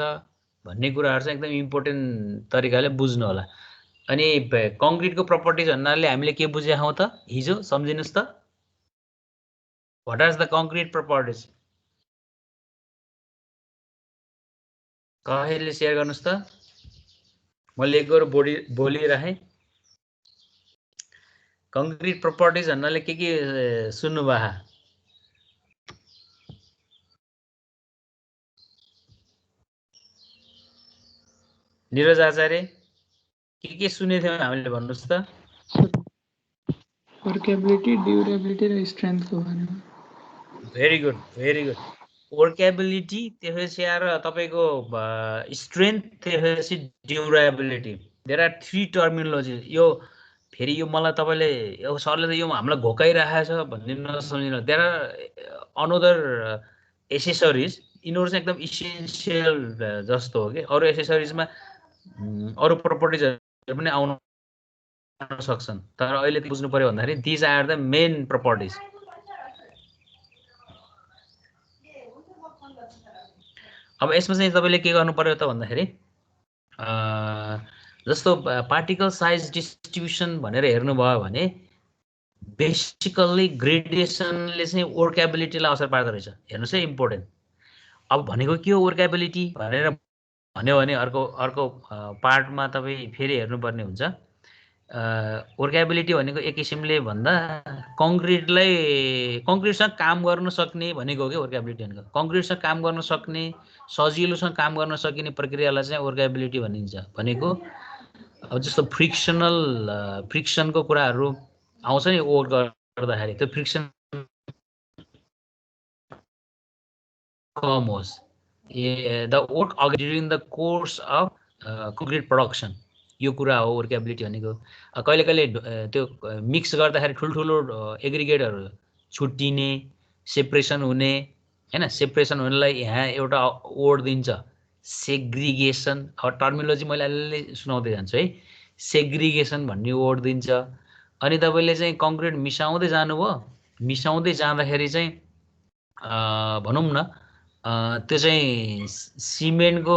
भन्ने कुराहरू चाहिँ एकदम इम्पोर्टेन्ट तरिकाले बुझ्नु होला। अनि कङ्क्रिटको प्रपर्टिज भन्नाले हामीले के बुझेका हौँ त हिजो सम्झिनुहोस् त। What are the concrete properties? कसैले सेयर गर्नुहोस् त। मैले एक गएर बोलिरहेँ। कङ्क्रिट प्रपर्टिज भन्नाले के सुन्नु भयो? निरज आचार्य के सुनेको थियौँ हामीले भन्नुहोस् त। वर्केबिलिटी, ड्युरेबिलिटी र स्ट्रेन्थको बारेमा। Very good very good. Workability, त्यसपछि आएर तपाईँको स्ट्रेन्थ, त्यसपछि durability. There are three terminology. यो फेरि यो मलाई तपाईँले यो सरले त यो हामीलाई घोकाइरहेको छ भन्ने नसम्झिनु। देयर आर अनदर एसेसरिज, यिनीहरू चाहिँ एकदम इसेन्सियल जस्तो हो कि। अरू एसेसरिजमा अरू प्रपर्टिजहरू पनि आउन सक्छन्, तर अहिले बुझ्नु पर्यो भन्दाखेरि these are the main properties. अब यसमा चाहिँ तपाईँले के गर्नु पर्यो त भन्दाखेरि जस्तो पार्टिकल साइज डिस्ट्रिब्युसन भनेर हेर्नुभयो भने बेसिकल्ली ग्रेडेसनले चाहिँ वर्केबिलिटीलाई असर पार्दो रहेछ। हेर्नुहोस् है, इम्पोर्टेन्ट। अब भनेको के हो वर्केबिलिटी भनेर भन्यो भने अर्को पार्टमा तपाईँ फेरि हेर्नुपर्ने हुन्छ। वर्केबिलिटी भनेको एक किसिमले भन्दा कङ्क्रिटसँग काम गर्न सक्ने भनेको हो कि वर्केबिलिटी भनेको। कङ्क्रिटसँग काम गर्न सक्ने, सजिलोसँग काम गर्न सकिने प्रक्रियालाई चाहिँ वर्केबिलिटी भनिन्छ। भनेको अब जस्तो फ्रिक्सनको कुराहरू आउँछ नि वर्क गर्दाखेरि, त्यो फ्रिक्सन कम होस्। The work during the course of concrete production, यो कुरा हो वर्केबिलिटी भनेको। कहिले कहिले त्यो मिक्स गर्दाखेरि ठुल्ठुलो एग्रिगेटहरू छुट्टिने, सेपरेसन हुने हैन। सेपरेसन हुनेलाई यहाँ एउटा वर्ड दिन्छ सेग्रिगेसन। अब टर्मिनोलोजी मैले अलिअलि सुनाउँदै जान्छु है। सेग्रिगेसन भन्ने वर्ड दिन्छ। अनि तपाईँले चाहिँ कङ्क्रिट मिसाउँदै जानुभयो, मिसाउँदै जाँदाखेरि चाहिँ भनौँ न त्यो चाहिँ सिमेन्टको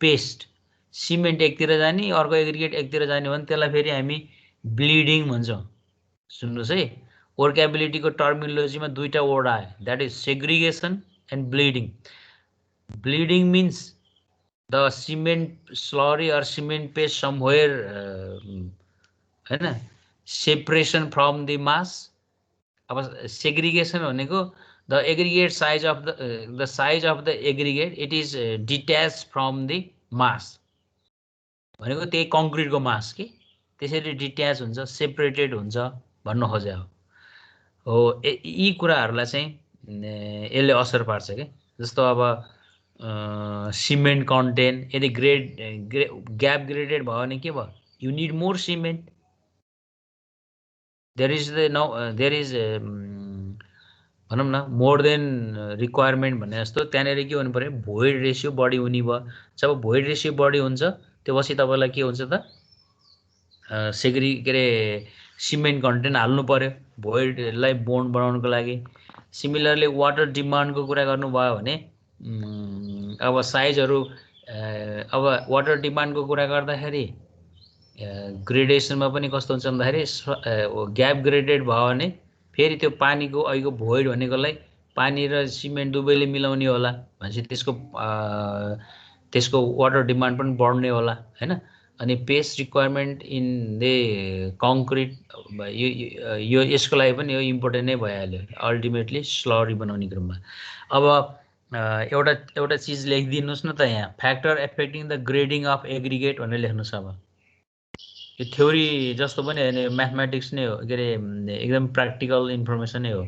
पेस्ट, सिमेन्ट एकतिर जाने अर्को एग्रिगेट एकतिर जाने भने त्यसलाई फेरि हामी ब्लिडिङ भन्छौँ। सुन्नुहोस् है, वर्केबिलिटीको टर्मिनोलोजीमा दुईटा वर्ड आयो, that is segregation and bleeding. Bleeding means the cement slurry or cement paste somewhere हैन, सेपरेसन फ्रम द मास। अब सेग्रिगेसन भनेको the aggregate size of the size of the aggregate, it is detached from the mass। भनेको त्यही कङ्क्रिटको मास के त्यसरी detach हुन्छ, separated हुन्छ भन्नु खोजे हो। यी कुराहरूलाई चाहिँ यसले असर पार्छ के। जस्तो अब सिमेन्ट कन्टेन्ट यदि ग्याप ग्रेडेड भयो भने के भयो you need more cement there is भनौँ न मोर देन रिक्वायरमेन्ट भन्ने जस्तो त्यहाँनिर के हुनु पर्यो भोइड रेसियो बढी हुने भयो जब भोइड रेसियो बढी हुन्छ त्यो पछि तपाईँलाई के हुन्छ त के अरे सिमेन्ट कन्टेन्ट हाल्नु पर्यो भोइडलाई बोन्ड बनाउनुको लागि सिमिलरली वाटर डिमान्डको कुरा गर्नुभयो भने अब साइजहरू अब वाटर डिमान्डको कुरा गर्दाखेरि ग्रेडेसनमा पनि कस्तो हुन्छ भन्दाखेरि ग्याप ग्रेडेड भयो भने फेरि त्यो पानीको अहिलेको भोइड भनेकोलाई पानी र सिमेन्ट दुवैले मिलाउने होला भनेपछि त्यसको वाटर डिमान्ड पनि बढ्ने होला हैन अनि paste requirement in the concrete यो यसको लागि पनि यो इम्पोर्टेन्ट नै भइहाल्यो अल्टिमेटली स्लरी बनाउने क्रममा अब एउटा चिज लेखिदिनुहोस् न त यहाँ factor affecting the grading of aggregate भनेर लेख्नुहोस् अब यो थ्योरी जस्तो पनि होइन म्याथमेटिक्स नै हो के अरे एकदम प्र्याक्टिकल इन्फर्मेसन नै हो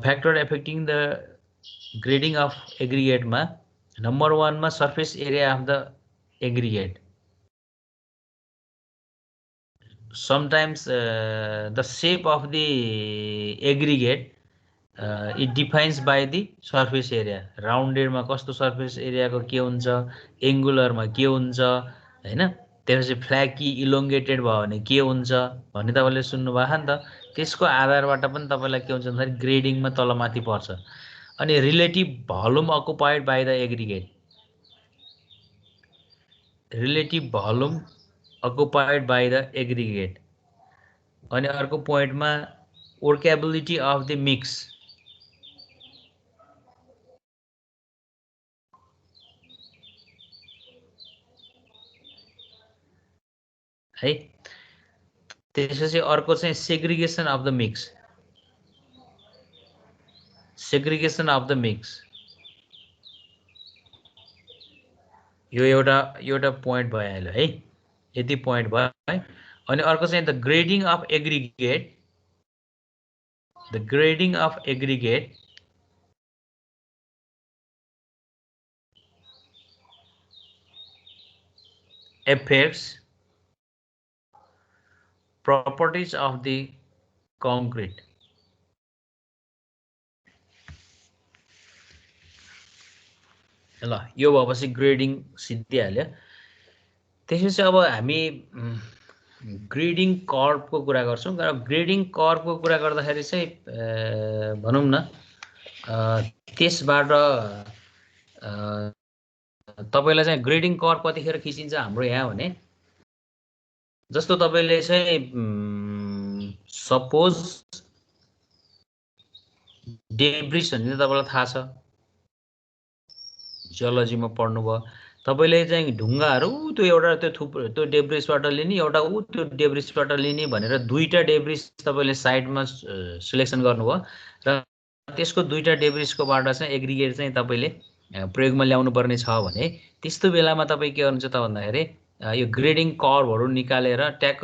factor affecting the grading of एग्रिगेटमा नम्बर 1 मा surface area of the aggregate sometimes the shape of the aggregate it defines by the surface area rounded मा कस्तो surface area को के हुन्छ angular मा के हुन्छ हैन त्यसपछि फ्ल्याकी इलोंगेटेड भयो भने के हुन्छ भन्ने तपाईले सुन्नु भएको नि त त्यसको आधारबाट पनि तपाईलाई के हुन्छ भन्दाखेरि ग्रेडिङमा तलमाथि पर्छ अनि relative volume occupied by the aggregate relative volume occupied by the aggregate अनि अर्को पोइन्टमा workability of the mix है त्यसपछि अर्को चाहिँ segregation of the mix यो एउटा पोइन्ट भइहाल्यो है यति पोइन्ट भयो है अनि अर्को चाहिँ the grading of aggregate affects properties of the concrete ल यो भएपछि ग्रेडिङ सिद्धिहाल्यो त्यसपछि अब हामी ग्रेडिङ कर्वको कुरा गर्छौं र ग्रेडिङ कर्वको कुरा गर्दाखेरि चाहिँ भनौं न त्यसबाट तपाईलाई चाहिँ ग्रेडिङ कर्व कतिखेर खिचिन्छ हाम्रो यहाँ भने जस्तो तपाईले चाहिँ सपोज डेब्रिस भन्ने तपाईलाई थाहा छ जियोलोजीमा पढ्नुभयो तपाईले चाहिँ ढुङ्गाहरू त्यो एउटा त्यो डेब्रिसबाट लिने एउटा त्यो डेब्रिसबाट लिने भनेर दुईटा डेब्रिस तपाईले साइडमा सिलेक्सन गर्नुभयो र त्यसको दुईटा डेब्रिसकोबाट चाहिँ एग्रिगेट चाहिँ तपाईले प्रयोगमा ल्याउनु पर्ने छ भने त्यस्तो बेलामा तपाई के गर्नुहुन्छ त भन्दाखेरि यो ग्रेडिङ कर्वहरू निकालेर ट्याक्क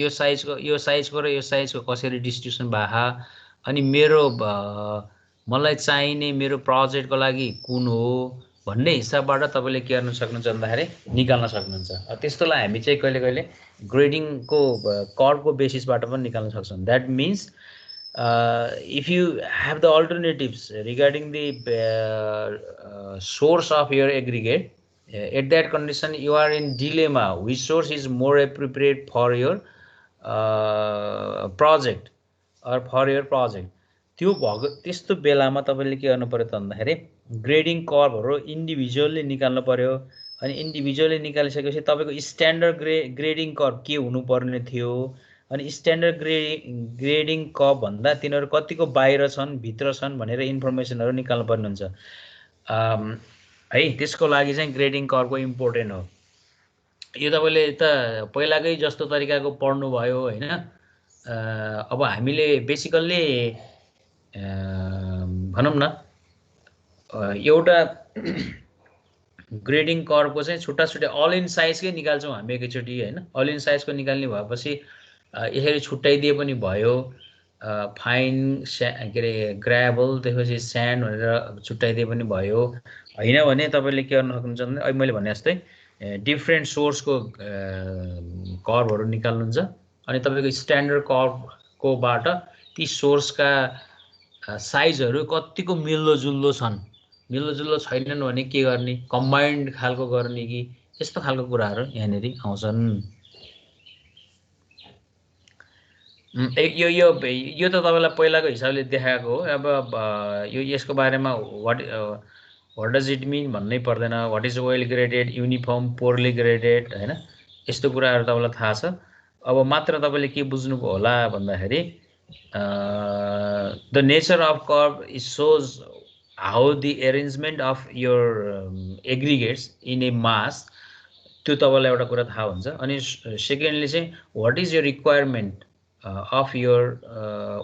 यो साइजको र यो साइजको कसरी डिस्ट्रिब्युसन भए अनि मलाई चाहिने मेरो प्रोजेक्टको लागि कुन हो भन्ने हिसाबबाट तपाईले के गर्न सक्नुहुन्छ भन्दाखेरि निकाल्न सक्नुहुन्छ त्यस्तोलाई हामी चाहिँ कहिले ग्रेडिङको कर्वको बेसिसबाट पनि निकाल्न सक्छौं that means if you have the alternatives regarding the source of your aggregate at that condition you are in dilemma which source is more appropriate for your project or for your project त्यो भएको त्यस्तो बेलामा तपाईले के गर्नु पर्यो त भन्दाखेरि ग्रेडिङ कर्वहरु इन्डिभिजुअली निकाल्नु पर्यो अनि इन्डिभिजुअली निकालिसकेपछि तपाईको स्ट्यान्डर्ड ग्रेडिङ कर्व के हुनु पर्ने थियो अनि स्ट्यान्डर्ड ग्रेडिङ कर्व भन्दा तिनीहरु कतिको बाहिर छन् भित्र छन् भनेर इन्फर्मेसनहरु निकाल्नु पर्ने हुन्छ है त्यसको लागि चाहिँ ग्रेडिङ कर्वको इम्पोर्टेन्ट हो यो तपाईले त पहिलाकै जस्तो तरिकाको पढ्नु भयो हैन अब हामीले बेसिकल्ली भनौं न एउटा ग्रेडिङ कर्वको चाहिँ छुट्टा अल इन साइजकै निकाल्छौं हामी एकैचोटी हैन अल इन साइजको निकाल्ने भएपछि यसरी छुट्टाइदिए पनि भयो फाइन के रे ग्राभल त्यसपछि स्यान्ड भनेर छुट्टाइदिए पनि भयो हैन भने तपाईले के गर्न सक्नुहुन्छ भने अहिले मैले भने जस्तै डिफरेन्ट सोर्सको कर्भहरु निकाल्नुहुन्छ अनि तपाईको स्ट्यान्डर्ड कर्भकोबाट ती सोर्सका साइजहरु कतिको मिल्दोजुल्दो छन्, मिल्दोजुल्दो छैनन् भने के गर्ने, कम्बाइन्ड खालको गर्ने कि यस्तो खालको कुराहरु यहाँनेरि आउँछन्। यो त तपाईलाई पहिलाको हिसाबले देखाएको हो। अब यो यसको बारेमा व्हाट डज इट मीन भन्नै पर्दैन। What is well graded, uniform, poorly graded हैन, यस्तो कुराहरु तपाईलाई थाहा छ। अब मात्र तपाईले के बुझ्नुभयो होला भन्दाखेरि the nature of curve shows how the arrangement of your aggregates in a mass, त्यो तपाईलाई एउटा कुरा थाहा हुन्छ। अनि सेकेन्डली चाहिँ what is your requirement of your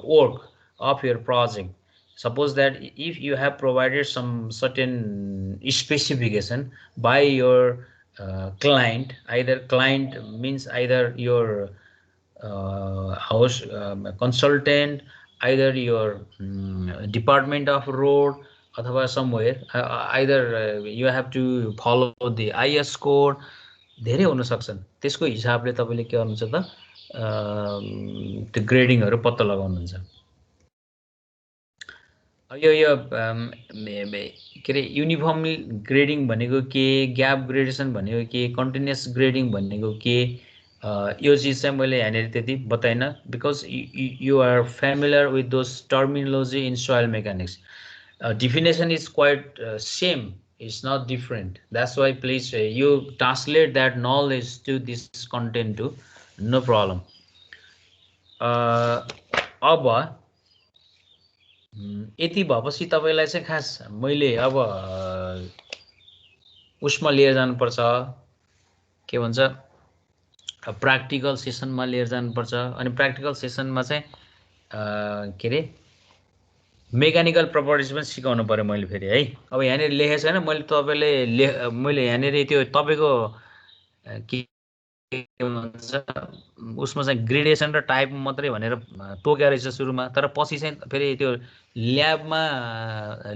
work, of your project. Suppose that if you have provided some certain specification by your client, either client means either your house consultant, either your department of road, अथवा somewhere either you have to follow the IS code, धेरै हुन सक्छन्। त्यसको हिसाबले तपाईले के गर्नुहुन्छ त त्यो ग्रेडिङहरु पत्ता लगाउनुहुन्छ। यो के रे युनिफर्म ग्रेडिङ भनेको के, ग्याप ग्रेडेसन भनेको के, कन्टिन्युअस ग्रेडिङ भनेको के, यो चीज चाहिँ मैले यहाँनेरि त्यति बताइन because you are familiar with those terminology in soil mechanics. Definition is quite same, it's not different. That's why please you translate that knowledge to this content too, no problem. अब यति भएपछि तपाईलाई चाहिँ खास मैले अब उसमा लिएर जानुपर्छ, के भन्छ प्र्याक्टिकल सेसनमा लिएर जानुपर्छ। अनि प्र्याक्टिकल सेसनमा चाहिँ के रे मेकानिकल प्रपर्टिज पनि सिकाउनु पर्यो मैले फेरि है। अब यहाँनिर लेखेको छैन, मैले यहाँनिर त्यो तपाईको के भन्छ उसमा चाहिँ ग्रेडेसन र टाइप मात्रै भनेर तोकेको रहेछ सुरुमा, तर पछि चाहिँ फेरि त्यो ल्याबमा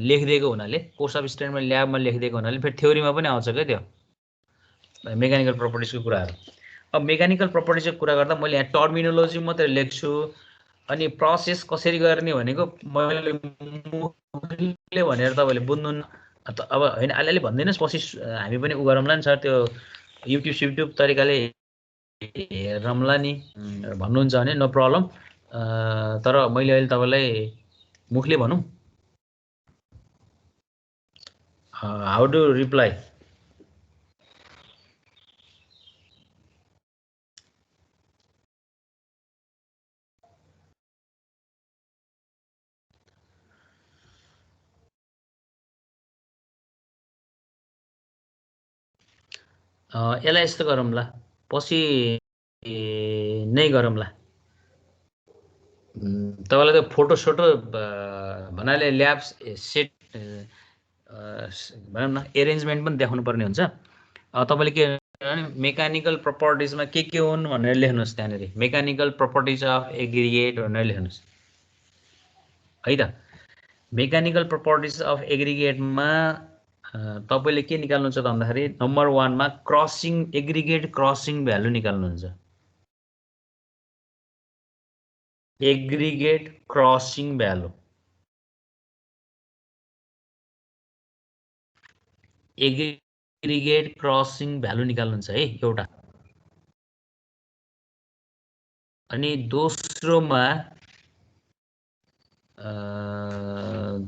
लेखिदिएको हुनाले, कोर्स अफ स्टडीमा ल्याबमा लेखिदिएको हुनाले फेरि थ्योरीमा पनि आउँछ क्या त्यो मेकानिकल प्रपर्टिजको कुराहरु। अब मेकानिकल प्रपर्टिजको कुरा गर्दा मैले यहाँ टर्मिनोलोजी मात्रै लेख्छु, अनि प्रोसेस कसरी गर्ने भनेको मैले मुखले भनेर तपाईले बुझ्नुहुन्न। अब हैन अलिअलि भन्दिनुस्, पछि हामी पनि उ गरौँला नि सर, त्यो युट्युब तरिकाले हेरौँला नि भन्नुहुन्छ भने नो प्रब्लम। तर मैले अहिले तपाईलाई मुखले भनौं हाउ टु रिप्लाई। यसलाई यस्तो गरौँला, पछि नै गरौँला। तपाईलाई त्यो फोटो सोटो भन्नाले ल्याब सेट भनौँ न एरेन्जमेन्ट पनि देखाउनु पर्ने हुन्छ। तपाईले के मेकानिकल प्रपर्टिजमा के हुन् भनेर लेख्नुस्, त्यहाँनेर मेकानिकल प्रपर्टिज अफ एग्रिगेट भनेर लेख्नुस् है त। मेकानिकल प्रपर्टिज अफ एग्रिगेटमा तपाईले के निकाल्नुहुन्छ त भन्दाखेरि नम्बर 1 मा क्रसिङ एग्रिगेट क्रसिङ भ्यालु निकाल्नुहुन्छ। Aggregate crushing value, aggregate crushing value निकाल्नुहुन्छ है एउटा। अनि दोस्रोमा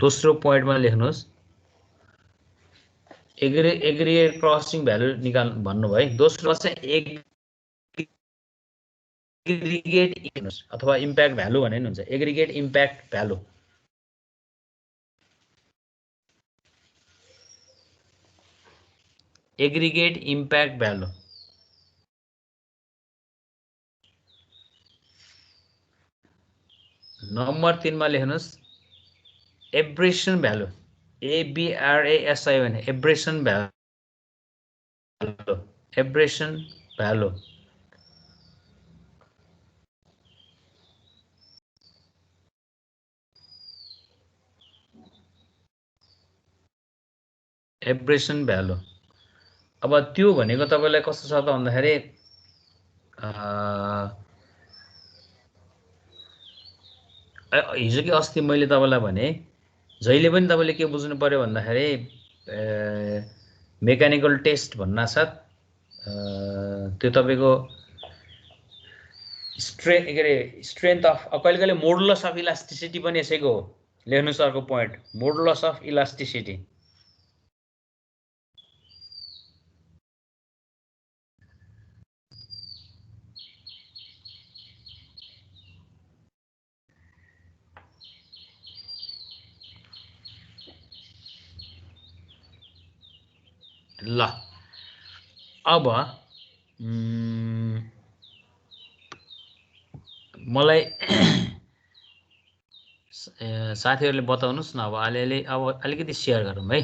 दोस्रो पोइन्टमा लेख्नुहोस् एग्रिगेट क्रसिङ भ्यालु निकाल्नु भन्नुभयो है। दोस्रो चाहिँ एग्रिगेट अथवा इम्प्याक्ट भ्यालु भने हुन्छ, aggregate impact value. Aggregate impact value number 3 मा लेख्नुस् abrasion value, ABRASION abrasion value, abrasion value. Abrasion value अब त्यो भनेको तपाईलाई कस्तो छ त भन्दाखेरि हिजो कि अस्ति मैले तपाईलाई भने जहिले पनि तपाईले के बुझ्नु पर्यो भन्दाखेरि मेकानिकल टेस्ट भन्नासाथ त्यो तपाईको स्ट्रेन्थ अफ कहिले कहिले मोडुलस अफ इलास्टिसिटी पनि यसैको हो लेख्नु सरको पोइन्ट मोडुलस अफ इलास्टिसिटी ल अब मलाई साथीहरुले बताउनुस् न अब अलिअलि अब अलिकति शेयर गरौँ है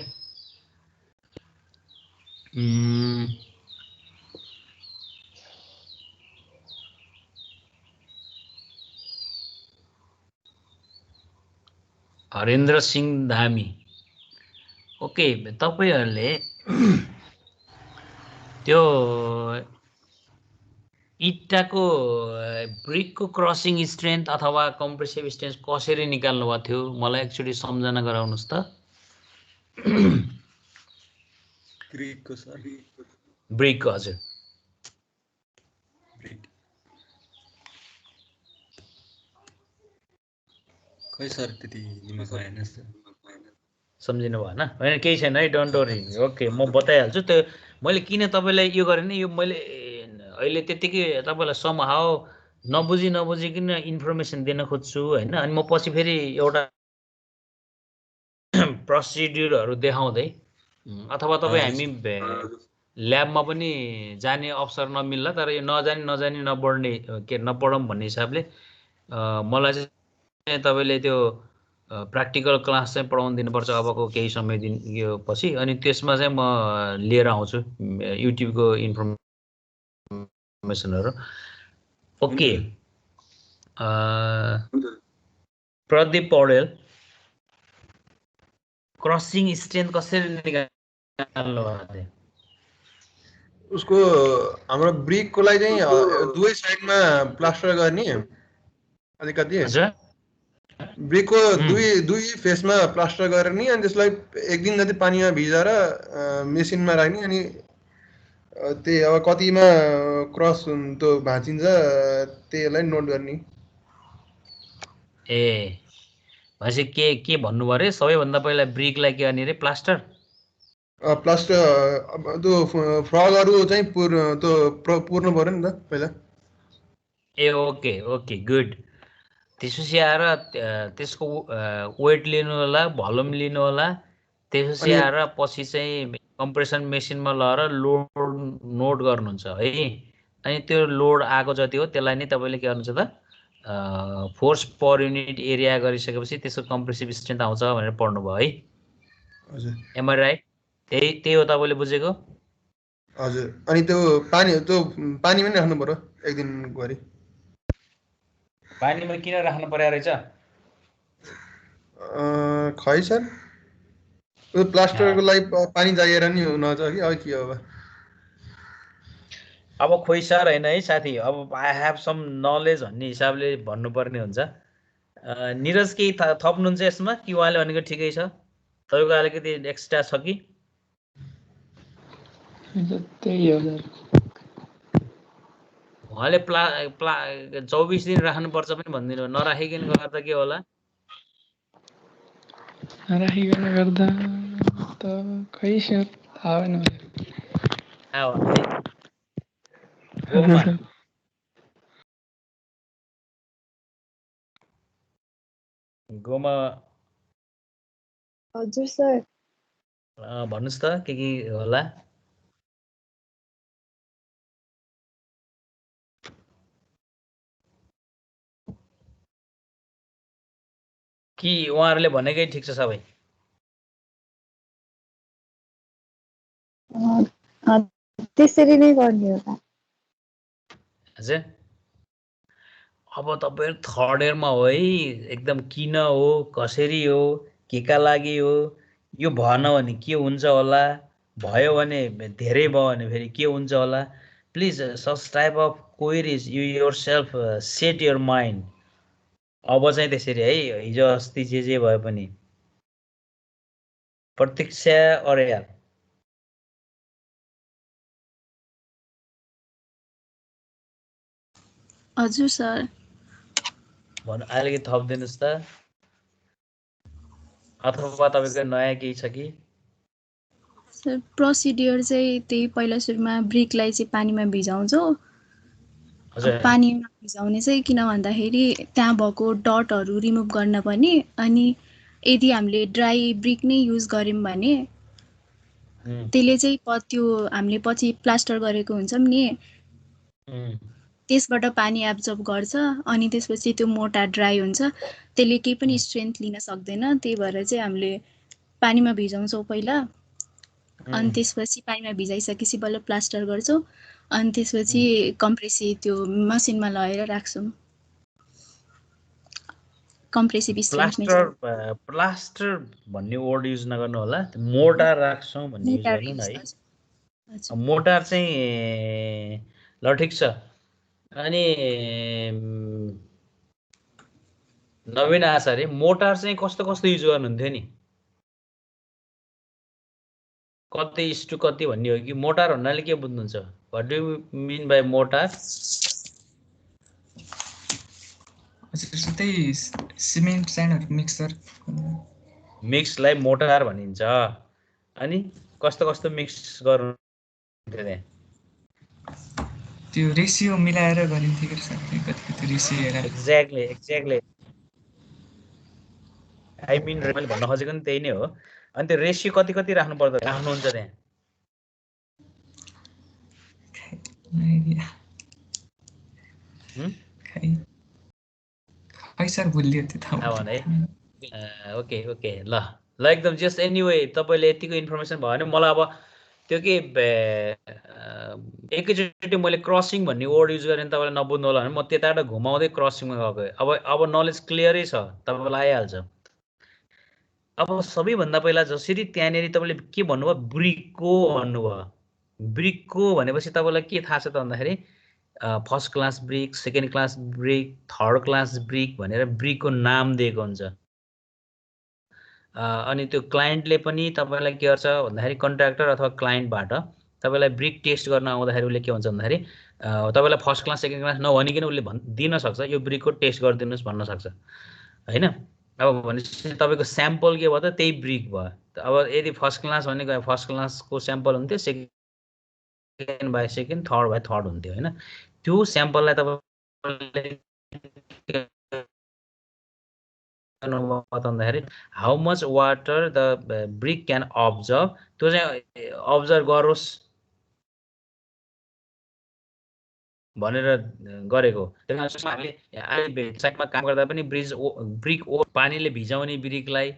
हरेन्द्र सिंह धामी ओके तपाईहरुले त्यो इट्टाको ब्रिकको क्रसिङ स्ट्रेन्थ अथवा कम्प्रेसिभ स्ट्रेन्थ कसरी निकाल्नु भएको थियो मलाई एकचोटी सम्झना गराउनुस् त ब्रिकको सर ब्रिकको हजुर खै सर त्यति दिमाग आएन सम्झिनु भएन हैन केही छैन है डोन्ट वरी ओके म बताइहाल्छु त्यो मैले किन तपाईलाई यो गरेन यो मैले अहिले त्यतिकै तपाईलाई समहाउ नबुझिकन इन्फर्मेसन दिन खोज्छु हैन अनि म पछि फेरि एउटा प्रोसिड्युरहरु देखाउँदै अथवा तपाई हामी ल्याबमा पनि जाने अवसर नमिल्ला तर यो नजानी नपढ्ने के नपढौं भन्ने हिसाबले मलाई चाहिँ तपाईले त्यो प्र्याक्टिकल क्लास चाहिँ पढाउन दिनुपर्छ अबको केही समय दिन यो पछि अनि त्यसमा चाहिँ म लिएर आउँछु युट्युबको इन्फर्मेसनहरु okay Pradeep Paudel crushing strength कसरी निकाल्नु भएको उसको हाम्रो ब्रिकको लागि चाहिँ दुवै साइडमा प्लास्टर गर्ने अलिकति ब्रिकको दुई फेसमा प्लास्टर गर्ने अनि त्यसलाई एक दिन जति पानीमा भिजाएर मेसिनमा राख्ने अनि त्यही अब कतिमा क्रस त्यो भाँचिन्छ त्यसलाई नोट गर्ने ए भनेपछि के भन्नु भरे सबैभन्दा पहिला ब्रिकलाई के गर्ने रे प्लास्टर प्लास्टर त्यो फ्रगहरु चाहिँ पुर्नु पर्यो नि त पहिला ए ओके ओके गुड त्यसपछि आएर त्यसको वेट लिनु होला भोल्युम लिनु होला त्यसपछि आएर पछि चाहिँ कम्प्रेसन मेसिनमा लगाएर लोड नोट गर्नुहुन्छ है अनि त्यो लोड आएको जति हो त्यसलाई नै तपाईले के गर्नुहुन्छ त फोर्स पर युनिट एरिया गरिसकेपछि त्यसको कम्प्रेसिभ स्ट्रेन्थ आउँछ भनेर पढ्नु भयो है हजुर एम आई राइट त्यही हो तपाईले बुझेको हजुर अनि त्यो पानीमा नि राख्नु पर्यो एक दिन गरी पानीमा किन राख्नु पर्या रहेछ खै सर त्यो प्लास्टरको लागि पानी चाहिएर नि नछ कि अब के हो अब खोइ सर हैन है साथी अब आई हैव सम नलेज भन्ने हिसाबले भन्नुपर्ने हुन्छ निरज के थप्नुहुन्छ यसमा कि उहाँले भनेको ठिकै छ तपाईको अलिकति एक्स्ट्रा छ कि त्यही हो सर उहाँले 24 दिन राख्नुपर्छ पनि भन्दिनु नराखिकन गर्दा के होला नराखिकन गर्दा त खै सर थाहा भएन गोमा हजुर सर भन्नुस् त के होला कि उहाँहरुले भनेकै ठिक छ सबै त्यसरी नै गर्ने हो त हजुर अब तपाईहरु थर्ड इयरमा हो है एकदम किन हो कसरी हो केका लागि हो यो भएन भने के हुन्छ होला, भयो भने धेरै भयो भने फेरि के हुन्छ होला। Please such type of queries you yourself set your mind. अब चाहिँ त्यसरी है, हिजो अस्ति जे भए पनि। प्रतीक्षा अर्याल हजुर सर। भन्नु अलिकति थपिदिनुहोस् त, अथवा तपाईँको नयाँ केही छ कि? सर प्रोसिडियर चाहिँ त्यही पहिला सुरुमा ब्रिकलाई चाहिँ पानीमा भिजाउँछौँ। हजुर पानीमा भिजाउने चाहिँ किन भन्दाखेरि त्यहाँ भएको डटहरू रिमुभ गर्न पनि, अनि यदि हामीले ड्राई ब्रिक नै युज गऱ्यौँ भने त्यसले चाहिँ त्यो हामीले पछि प्लास्टर गरेको हुन्छौँ नि, त्यसबाट पानी एब्जर्ब गर्छ अनि त्यसपछि त्यो मोटा ड्राई हुन्छ, त्यसले केही पनि स्ट्रेन्थ लिन सक्दैन। त्यही भएर चाहिँ हामीले पानीमा भिजाउँछौँ पहिला, अनि त्यसपछि पानीमा भिजाइसकेपछि बल्ल प्लास्टर गर्छौँ, अनि त्यसपछि कम्प्रेसिभ त्यो मसिनमा लगाएर राख्छौँ। कम्प्रेसिभ प्लास्टर प्लास्टर भन्ने वर्ड युज नगर्नु होला, मोर्टार राख्छौँ भन्ने युज गर्नु न है। मोर्टार चाहिँ ल ठिक छ। अनि नवीन आचार्य मोर्टार चाहिँ कस्तो कस्तो युज गर्नुहुन्थ्यो नि? कति इस्टु कति भन्ने हो कि? मोर्टार भन्नाले के बुझ्नुहुन्छ? What do you mean by mortar? त्यही सिमेन्ट स्यान्डहरु मिक्सर, मिक्सलाई मोर्टार भनिन्छ। अनि कस्तो कस्तो मिक्स गर्नुहुन्थ्यो त्यहाँ? त्यो रेसियो मिलाएर गरिन्थ्यो कि सर, कति रेसियो हेरेर। एक्ज्याक्टली आई मिन मैले भन्न खोजेको नि त्यही नै हो। अनि त्यो रेसियो कति कति राख्नुहुन्छ त्यहाँ? खै सर भुलियो त्यो थाहा भने ओके ल एकदम जस्ट एनीवे तपाईले यतिको इन्फर्मेसन भयो भने मलाई अब त्यो के एकैचोटि मैले क्रसिङ भन्ने वर्ड युज गरेँ भने तपाईँले नबुझ्नु होला भने म त्यताबाट घुमाउँदै क्रसिङमा गएको। अब नलेज क्लियरै छ, तपाईँलाई आइहाल्छ। अब सबैभन्दा पहिला जसरी त्यहाँनिर तपाईँले के भन्नुभयो, ब्रिकको भन्नुभयो। ब्रिकको भनेपछि तपाईँलाई के थाहा छ त भन्दाखेरि first class brick, second class brick, third class brick भनेर ब्रिकको नाम दिएको हुन्छ। अनि त्यो क्लाइन्टले पनि तपाईँलाई के गर्छ भन्दाखेरि कन्ट्र्याक्टर अथवा क्लाइन्टबाट तपाईँलाई ब्रिक टेस्ट गर्न आउँदाखेरि उसले के भन्छ भन्दाखेरि तपाईँलाई फर्स्ट क्लास सेकेन्ड क्लास नभनिकन उसले दिन सक्छ यो ब्रिकको टेस्ट गरिदिनुहोस् भन्न सक्छ होइन। अब भनेपछि तपाईँको स्याम्पल के भयो त त्यही ब्रिक भयो। अब यदि फर्स्ट क्लास भनेको फर्स्ट क्लासको स्याम्पल हुन्थ्यो, second by second, third by third हुन्थ्यो होइन। त्यो स्याम्पललाई तपाईँले भन्दाखेरि how much water the brick can absorb, त्यो चाहिँ अब्जर्भ गरोस् भनेर गरेको। हामीले साइडमा काम गर्दा पनि ब्रिक पानीले भिजाउने ब्रिकलाई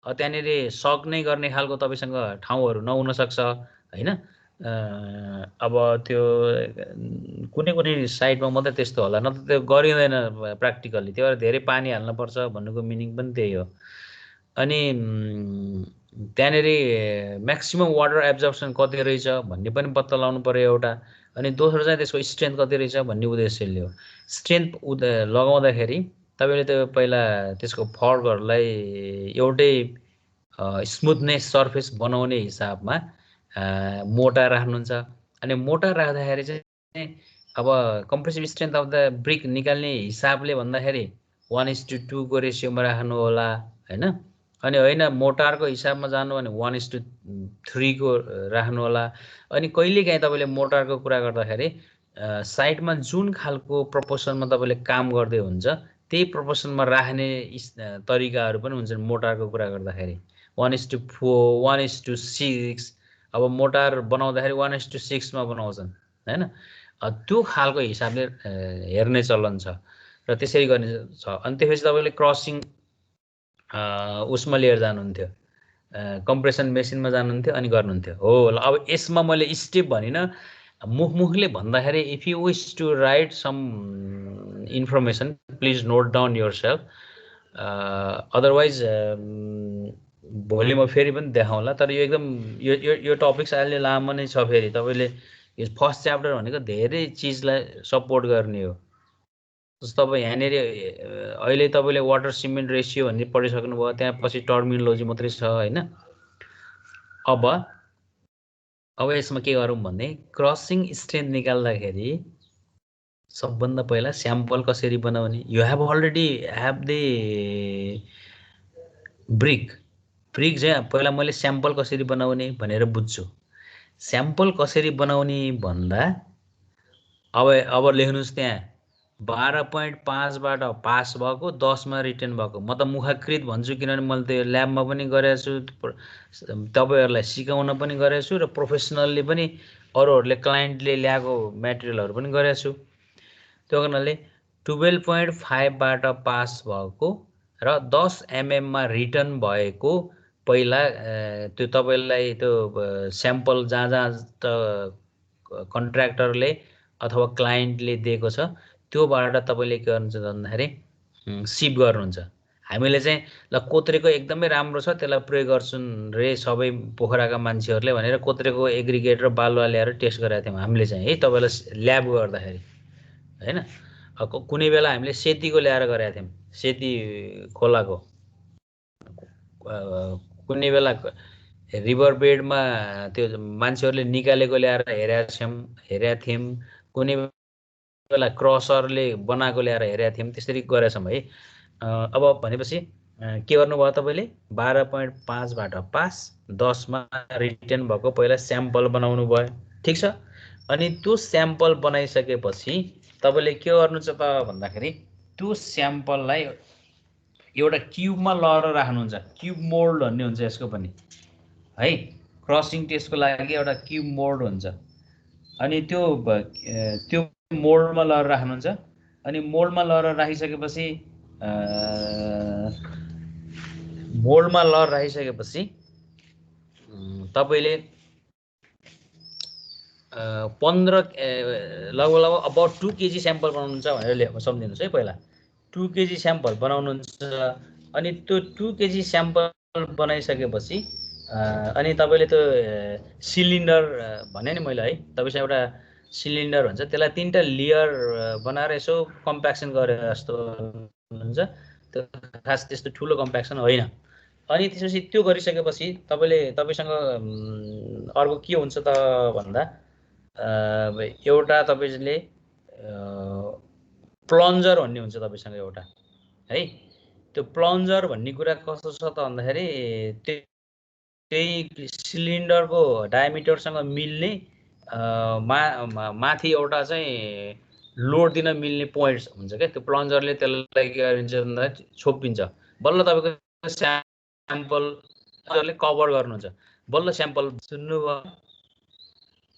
त्यहाँनिर सक नै गर्ने खालको तपाईँसँग ठाउँहरू नहुन सक्छ होइन। अब त्यो कुनै कुनै साइडमा मात्रै त्यस्तो होला, न त त्यो गरिँदैन प्र्याक्टिकल्ली। त्यो भएर धेरै पानी हाल्नुपर्छ भन्नुको मिनिङ पनि त्यही हो। अनि त्यहाँनिर म्याक्सिमम वाटर एब्जर्प्सन कति रहेछ भन्ने पनि पत्ता लगाउनु पर्यो एउटा। अनि दोस्रो चाहिँ त्यसको स्ट्रेन्थ कति रहेछ भन्ने उद्देश्यले हो। स्ट्रेन्थ लगाउँदाखेरि तपाईँले त्यो पहिला त्यसको फर्कहरूलाई एउटै स्मुथनेस सर्फेस बनाउने हिसाबमा मोटा राख्नुहुन्छ। अनि मोटा राख्दाखेरि चाहिँ अब compressive strength of the brick निकाल्ने हिसाबले भन्दाखेरि 1:2 को रेसियोमा राख्नु होला होइन। अनि होइन मोटारको हिसाबमा जानु भने 1:3 को राख्नु होला। अनि कहिलेकाहीँ तपाईँले मोटारको कुरा गर्दाखेरि साइडमा जुन खालको प्रपोर्सनमा तपाईँले काम गर्दै हुन्छ त्यही प्रपोर्सनमा राख्ने तरिकाहरू पनि हुन्छन्। मोटारको कुरा गर्दाखेरि 1:4, 1:6, अब मोटार बनाउँदाखेरि 1:6 मा बनाउँछन् होइन। त्यो खालको हिसाबले हेर्ने चलन छ र त्यसरी गर्ने छ। अनि त्यसपछि तपाईँले क्रसिङ उसमा लिएर जानुहुन्थ्यो, कम्प्रेसन मेसिनमा जानुहुन्थ्यो अनि गर्नुहुन्थ्यो। हो ल अब यसमा मैले स्टेप भनिनँ, मुखले भन्दाखेरि if you wish to write some information please note down yourself, otherwise भोलि म फेरि पनि देखाउँला, तर यो एकदम यो टपिक्स अहिले लामो नै छ। फेरि तपाईँले यो फर्स्ट च्याप्टर भनेको धेरै चिजलाई सपोर्ट गर्ने हो। जस्तो तपाईँ यहाँनिर अहिले तपाईँले वाटर सिमेन्ट रेसियो भन्ने पढिसक्नुभयो, त्यहाँ पछि टर्मिनोलोजी मात्रै छ होइन। अब यसमा के गरौँ भन्ने, क्रसिङ स्ट्रेन्थ निकाल्दाखेरि सबभन्दा पहिला स्याम्पल कसरी बनाउने। You have already have the brick चाहिँ पहिला मैले स्याम्पल कसरी बनाउने भनेर बुझ्छु। स्याम्पल कसरी बनाउने भन्दा अब लेख्नुहोस् त्यहाँ 12.5बाट पास भएको, 10मा रिटर्न भएको। म त मुखाकृत भन्छु किनभने मैले त्यो ल्याबमा पनि गरेको छु, तपाईँहरूलाई सिकाउन पनि गरेको छु, र प्रोफेसनल्ली पनि अरूहरूले क्लाइन्टले ल्याएको मेटेरियलहरू पनि गरेको छु। त्यो कारणले 12.5बाट पास भएको र 10 mm मा रिटर्न भएको पहिला त्यो तपाईँलाई त्यो स्याम्पल जहाँ त कन्ट्र्याक्टरले अथवा क्लाइन्टले दिएको छ त्योबाट तपाईँले के गर्नुहुन्छ भन्दाखेरि सिप गर्नुहुन्छ। हामीले चाहिँ ल कोत्रेको एकदमै राम्रो छ त्यसलाई प्रयोग गर्छन् रे सबै पोखराका मान्छेहरूले भनेर कोत्रेको एग्रिगेट र बालुवा ल्याएर टेस्ट गरेका थियौँ हामीले चाहिँ है, तपाईँलाई ल्याब गर्दाखेरि होइन। कुनै बेला हामीले सेतीको ल्याएर गरेका थियौँ, सेती खोलाको। कुनै बेला रिभर बेडमा त्यो मान्छेहरूले निकालेको ल्याएर हेरेका थियौँ। कुनै बेला क्रसरले बनाएको ल्याएर हेरेका थियौँ, त्यसरी गरेका छौँ है। अब भनेपछि के गर्नुभयो तपाईँले 12.5बाट पास, 10मा रिटर्न भएको पहिला स्याम्पल बनाउनु भयो, ठिक छ। अनि त्यो स्याम्पल बनाइसकेपछि तपाईँले के गर्नु छ त भन्दाखेरि त्यो स्याम्पललाई एउटा क्युबमा लगेर राख्नुहुन्छ। क्युब मोल्ड भन्ने हुन्छ यसको पनि है। क्रसिङ टेस्टको लागि एउटा क्युब मोल्ड हुन्छ। अनि त्यो मोल्डमा लगेर राख्नुहुन्छ। अनि मोल्डमा लगेर राखिसकेपछि तपाईँले 15 लगभग अबाउट 2 kg स्याम्पल बनाउनुहुन्छ भनेर सम्झिनुहोस् है। पहिला 2 kg स्याम्पल बनाउनुहुन्छ। अनि त्यो 2 kg स्याम्पल बनाइसकेपछि अनि तपाईँले त्यो सिलिन्डर भने नि मैले है, तपाईँसँग एउटा सिलिन्डर हुन्छ, त्यसलाई 3टा लेयर बनाएर यसो कम्प्याक्सन गरे जस्तो हुन्छ। त्यो खास त्यस्तो ठुलो कम्प्याक्सन होइन। अनि त्यसपछि त्यो गरिसकेपछि तपाईँसँग अर्को के हुन्छ त भन्दा एउटा तपाईँले प्लन्जर भन्ने हुन्छ तपाईँसँग एउटा है। त्यो प्लन्जर भन्ने कुरा कस्तो छ त भन्दाखेरि त्यही सिलिन्डरको डायमिटरसँग मिल्ने माथि एउटा चाहिँ लोड दिन मिल्ने पोइन्ट्स हुन्छ क्या। त्यो प्लन्जरले त्यसलाई के गरिन्छ भन्दा छोपिन्छ। बल्ल तपाईँको स्याम्पलले कभर गर्नुहुन्छ। बल्ल स्याम्पल सुन्नुभयो।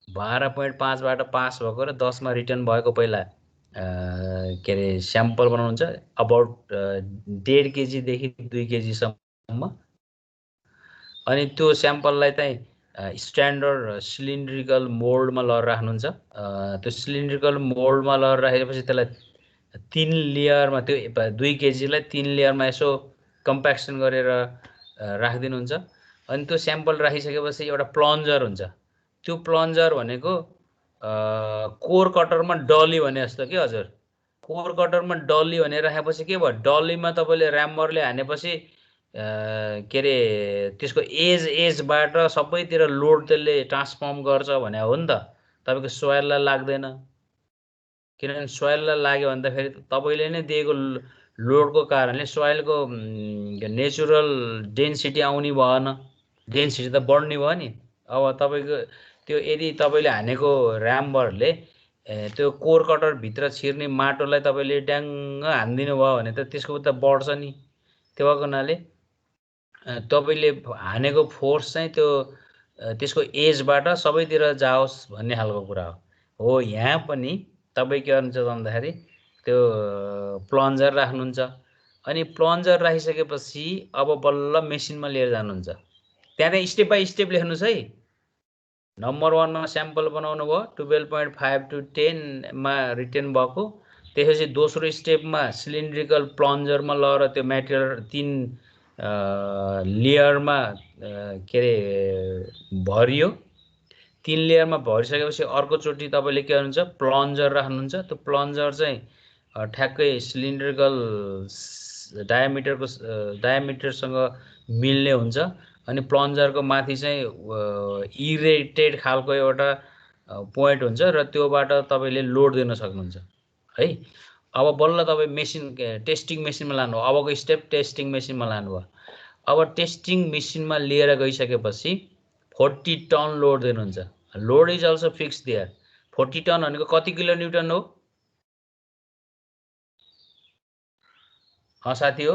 12.5बाट पास भएको र 10मा रिटर्न भएको पहिला के अरे स्याम्पल बनाउनुहुन्छ अबाउट 1.5 kgदेखि 2 kgसम्म। अनि त्यो स्याम्पललाई चाहिँ स्ट्यान्डर्ड सिलिन्ड्रिकल मोल्डमा लगेर राख्नुहुन्छ। त्यो सिलिन्ड्रिकल मोल्डमा लगेर राखेपछि त्यसलाई 3 लेयरमा, त्यो 2 kgलाई 3 लेयरमा यसो कम्प्याक्सन गरेर राखिदिनुहुन्छ। अनि त्यो स्याम्पल राखिसकेपछि एउटा प्लन्जर हुन्छ। त्यो प्लन्जर भनेको कोर कटरमा डली भने जस्तो के हजुर। कोर कटरमा डली भने राखेपछि के भयो, डलीमा तपाईँले ऱ्यामरले हानेपछि के अरे त्यसको एजबाट सबैतिर लोड त्यसले ट्रान्सफर्म गर्छ भने हो नि त। तपाईँको सोइललाई लाग्दैन, किनभने सोइललाई लाग्यो भने त फेरि तपाईँले नै दिएको लोडको कारणले सोइलको नेचुरल डेन्सिटी आउने भएन, डेन्सिटी त बढ्ने भयो नि। अब तपाईँको त्यो यदि तपाईँले हानेको ऱ्यामरले त्यो कोर कटरभित्र छिर्ने माटोलाई तपाईँले ड्याङ्ग हानिदिनु भयो भने त त्यसको त बढ्छ नि। त्यो भएको हुनाले तपाईँले हानेको फोर्स चाहिँ त्यसको एजबाट सबैतिर जाओस् भन्ने खालको कुरा हो। यहाँ पनि तपाईँ के गर्नुहुन्छ भन्दाखेरि त्यो प्लन्जर राख्नुहुन्छ। अनि प्लन्जर राखिसकेपछि अब बल्ल मेसिनमा लिएर जानुहुन्छ। त्यहाँ चाहिँ स्टेप बाई स्टेप लेख्नुहोस् है। नम्बर 1मा स्याम्पल बनाउनु भयो, 12.5 to 10मा रिटर्न भएको। त्यसपछि दोस्रो स्टेपमा सिलिन्ड्रिकल प्लन्जरमा लगेर त्यो मेटेरियल लेयरमा के अरे भरियो। 3 लेयरमा भरिसकेपछि अर्कोचोटि तपाईँले के गर्नुहुन्छ प्लन्जर राख्नुहुन्छ। त्यो प्लन्जर चाहिँ ठ्याक्कै सिलिन्ड्रिकल डायमिटरसँग मिल्ने हुन्छ। अनि प्लन्जरको माथि चाहिँ इरेटेड खालको एउटा पोइन्ट हुन्छ र त्योबाट तपाईँले लोड दिन सक्नुहुन्छ है। अब बल्ल तपाईँ मेसिन टेस्टिङ मेसिनमा लानुभयो। अबको स्टेप टेस्टिङ मेसिनमा लानुभयो। अब टेस्टिङ मेसिनमा लिएर गइसकेपछि 40 टन लोड दिनुहुन्छ। Load is also fix there. 40 ton भनेको कति किलो न्युटन हो? साथी हो?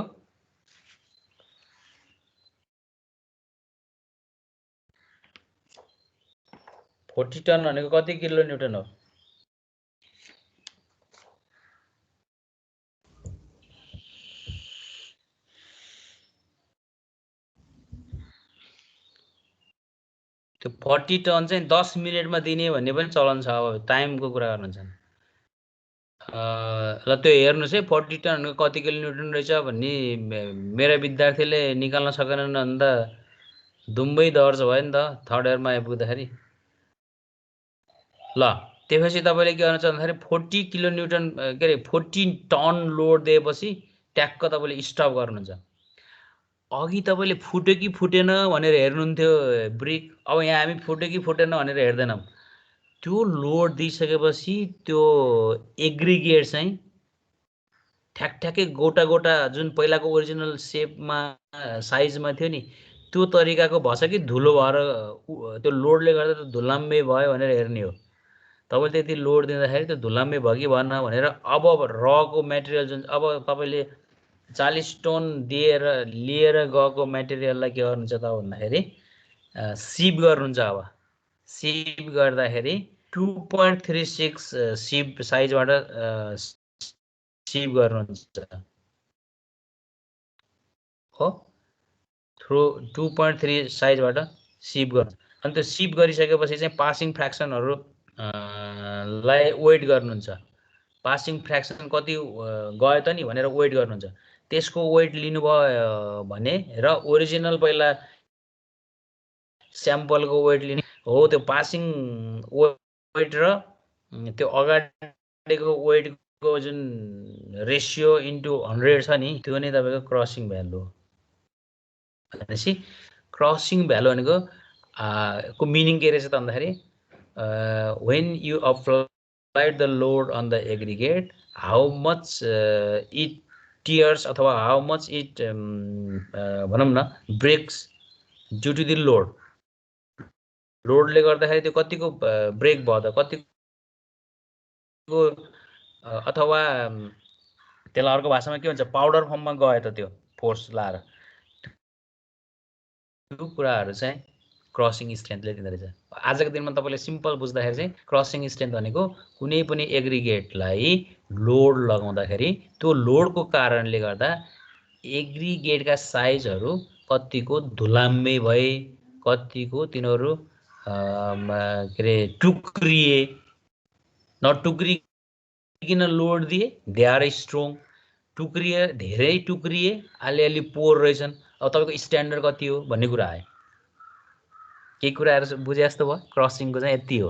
$40 टन भनेको कति किलो न्युटन हो? त्यो 40 टन चाहिँ 10 मिनेटमा दिने भन्ने पनि चलन छ। अब टाइमको कुरा गर्नुहुन्छ ल त्यो हेर्नुहोस् है 40 टन भनेको कति किलो न्युटन रहेछ भन्ने मेरा विद्यार्थीले निकाल्न सकेनन् भने त दुम्बै दर्ज भयो नि त थर्ड इयरमा आइपुग्दाखेरि। ल त्यसपछि तपाईँले के गर्नुहुन्छ भन्दाखेरि 40 किलो न्युटन के अरे 40 टन लोड दिएपछि ट्याक्क तपाईँले स्टप गर्नुहुन्छ। अघि तपाईँले फुट्यो कि फुटेन भनेर हेर्नुहुन्थ्यो ब्रिक। अब यहाँ हामी फुट्यो कि फुटेन भनेर हेर्दैनौँ। त्यो लोड दिइसकेपछि त्यो एग्रिगेट चाहिँ ठ्याक्ठ्याक्कै गोटा गोटा जुन पहिलाको ओरिजिनल सेपमा साइजमा थियो नि त्यो तरिकाको भएछ कि धुलो भएर त्यो लोडले गर्दा त्यो धुलाम्बे भयो भनेर हेर्ने हो। तपाईँले त्यति लोड दिँदाखेरि त्यो धुलाम्बे भयो कि भएन भनेर अब रको मेटेरियल जुन अब तपाईँले 40 टन लिएर गएको मेटेरियललाई के गर्नुहुन्छ त भन्दाखेरि सिप गर्नुहुन्छ। अब सिप गर्दाखेरि 2.36 सिप साइजबाट सिप गर्नुहुन्छ हो। थ्रु 2.3 साइजबाट सिप गर्नु। अनि त्यो सिप गरिसकेपछि चाहिँ पासिङ फ्र्याक्सनहरू लाई वेट गर्नुहुन्छ। पासिङ फ्र्याक्सन कति गयो त नि भनेर वेट गर्नुहुन्छ। त्यसको वेट लिनुभयो भने र ओरिजिनल पहिला स्याम्पलको वेट लिने हो। त्यो पासिङ वेट र त्यो अगाडिको वेटको जुन रेसियो इन्टु 100 छ नि त्यो नै तपाईँको क्रसिङ भ्यालु हो। भनेपछि क्रसिङ भ्यालु भनेको को मिनिङ के रहेछ त भन्दाखेरि when you applied the load on the aggregate, how much it tears अथवा how much it भनौँ न breaks due to the load. लोडले गर्दाखेरि त्यो कतिको ब्रेक भयो त कतिको अथवा त्यसलाई अर्को भाषामा के भन्छ पाउडर फर्ममा गयो त त्यो फोर्स लाएर। त्यो कुराहरू चाहिँ क्रसिङ स्ट्रेन्थले दिँदो रहेछ। आजको दिनमा तपाईँले सिम्पल बुझ्दाखेरि चाहिँ क्रसिङ स्ट्रेन्थ भनेको कुनै पनि एग्रिगेटलाई लोड लगाउँदाखेरि त्यो लोडको कारणले गर्दा एग्रिगेटका साइजहरू कतिको धुलाम्बे भए, कतिको तिनीहरू के अरे टुक्रिए, नटुक्रिकन लोड दिए, दे आर स्ट्रङ। टुक्रिए, धेरै टुक्रिए, अलिअलि पोर रहेछन्। अब तपाईँको स्ट्यान्डर्ड कति हो भन्ने कुरा आयो। केही कुराहरू बुझे जस्तो भयो। क्रसिङको चाहिँ यति हो।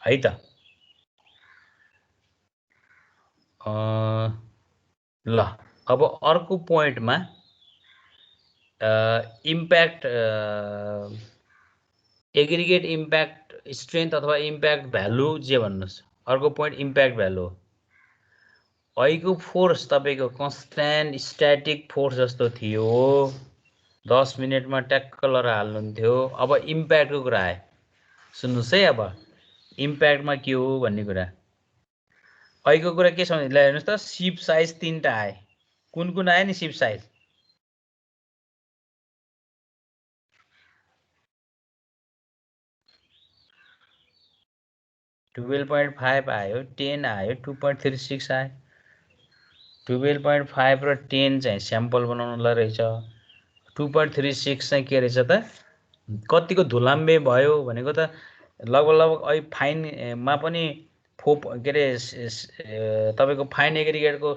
है त ल अब अर्को पोइन्टमा इम्प्याक्ट एग्रिगेट इम्प्याक्ट स्ट्रेन्थ अथवा इम्प्याक्ट भ्यालु जे भन्नुहोस्। अर्को पोइन्ट इम्प्याक्ट भ्यालु हो। अहिलेको फोर्स तपाईँको कन्स्ट्यान्ट स्ट्याटिक फोर्स जस्तो थियो। 10 मिनटमा ट्याक्क लर हाल्नुहुन्थ्यो। अब इम्प्याक्टको कुरा आयो। सुन्नुहोस् है अब इम्प्याक्टमा के हो भन्ने कुरा। अहिलेको कुरा के समझ हेर्नुहोस् त सिप साइज 3टा आए। कुन कुन आयो नि सिप साइज? $12.5 आयो, 10 आयो, 2.36 आयो। 12.5 र 10 चाहिँ स्याम्पल बनाउनुलाई रहेछ। 2.36 चाहिँ के रहेछ त कतिको धुलाम्बे भयो भनेको त लगभग अहिले फाइनमा पनि के अरे तपाईँको फाइन एग्रिगेटको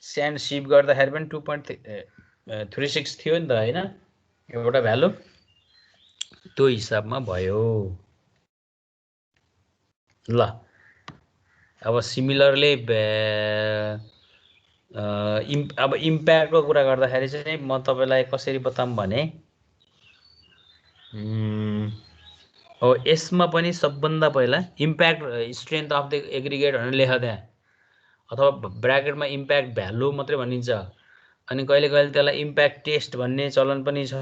स्यान्ड सिप गर्दाखेरि पनि 2.36 थियो नि त होइन एउटा भ्यालु त्यो हिसाबमा भयो ल अब सिमिलरली अब इम्प्याक्टको कुरा गर्दाखेरि चाहिँ म तपाईँलाई कसरी बताऊँ भने अब यसमा पनि सबभन्दा पहिला impact strength of the aggregate भनेर लेख त्यहाँ अथवा ब्र्याकेटमा इम्प्याक्ट भ्यालु मात्रै भनिन्छ अनि कहिले कहिले त्यसलाई इम्प्याक्ट टेस्ट भन्ने चलन पनि छ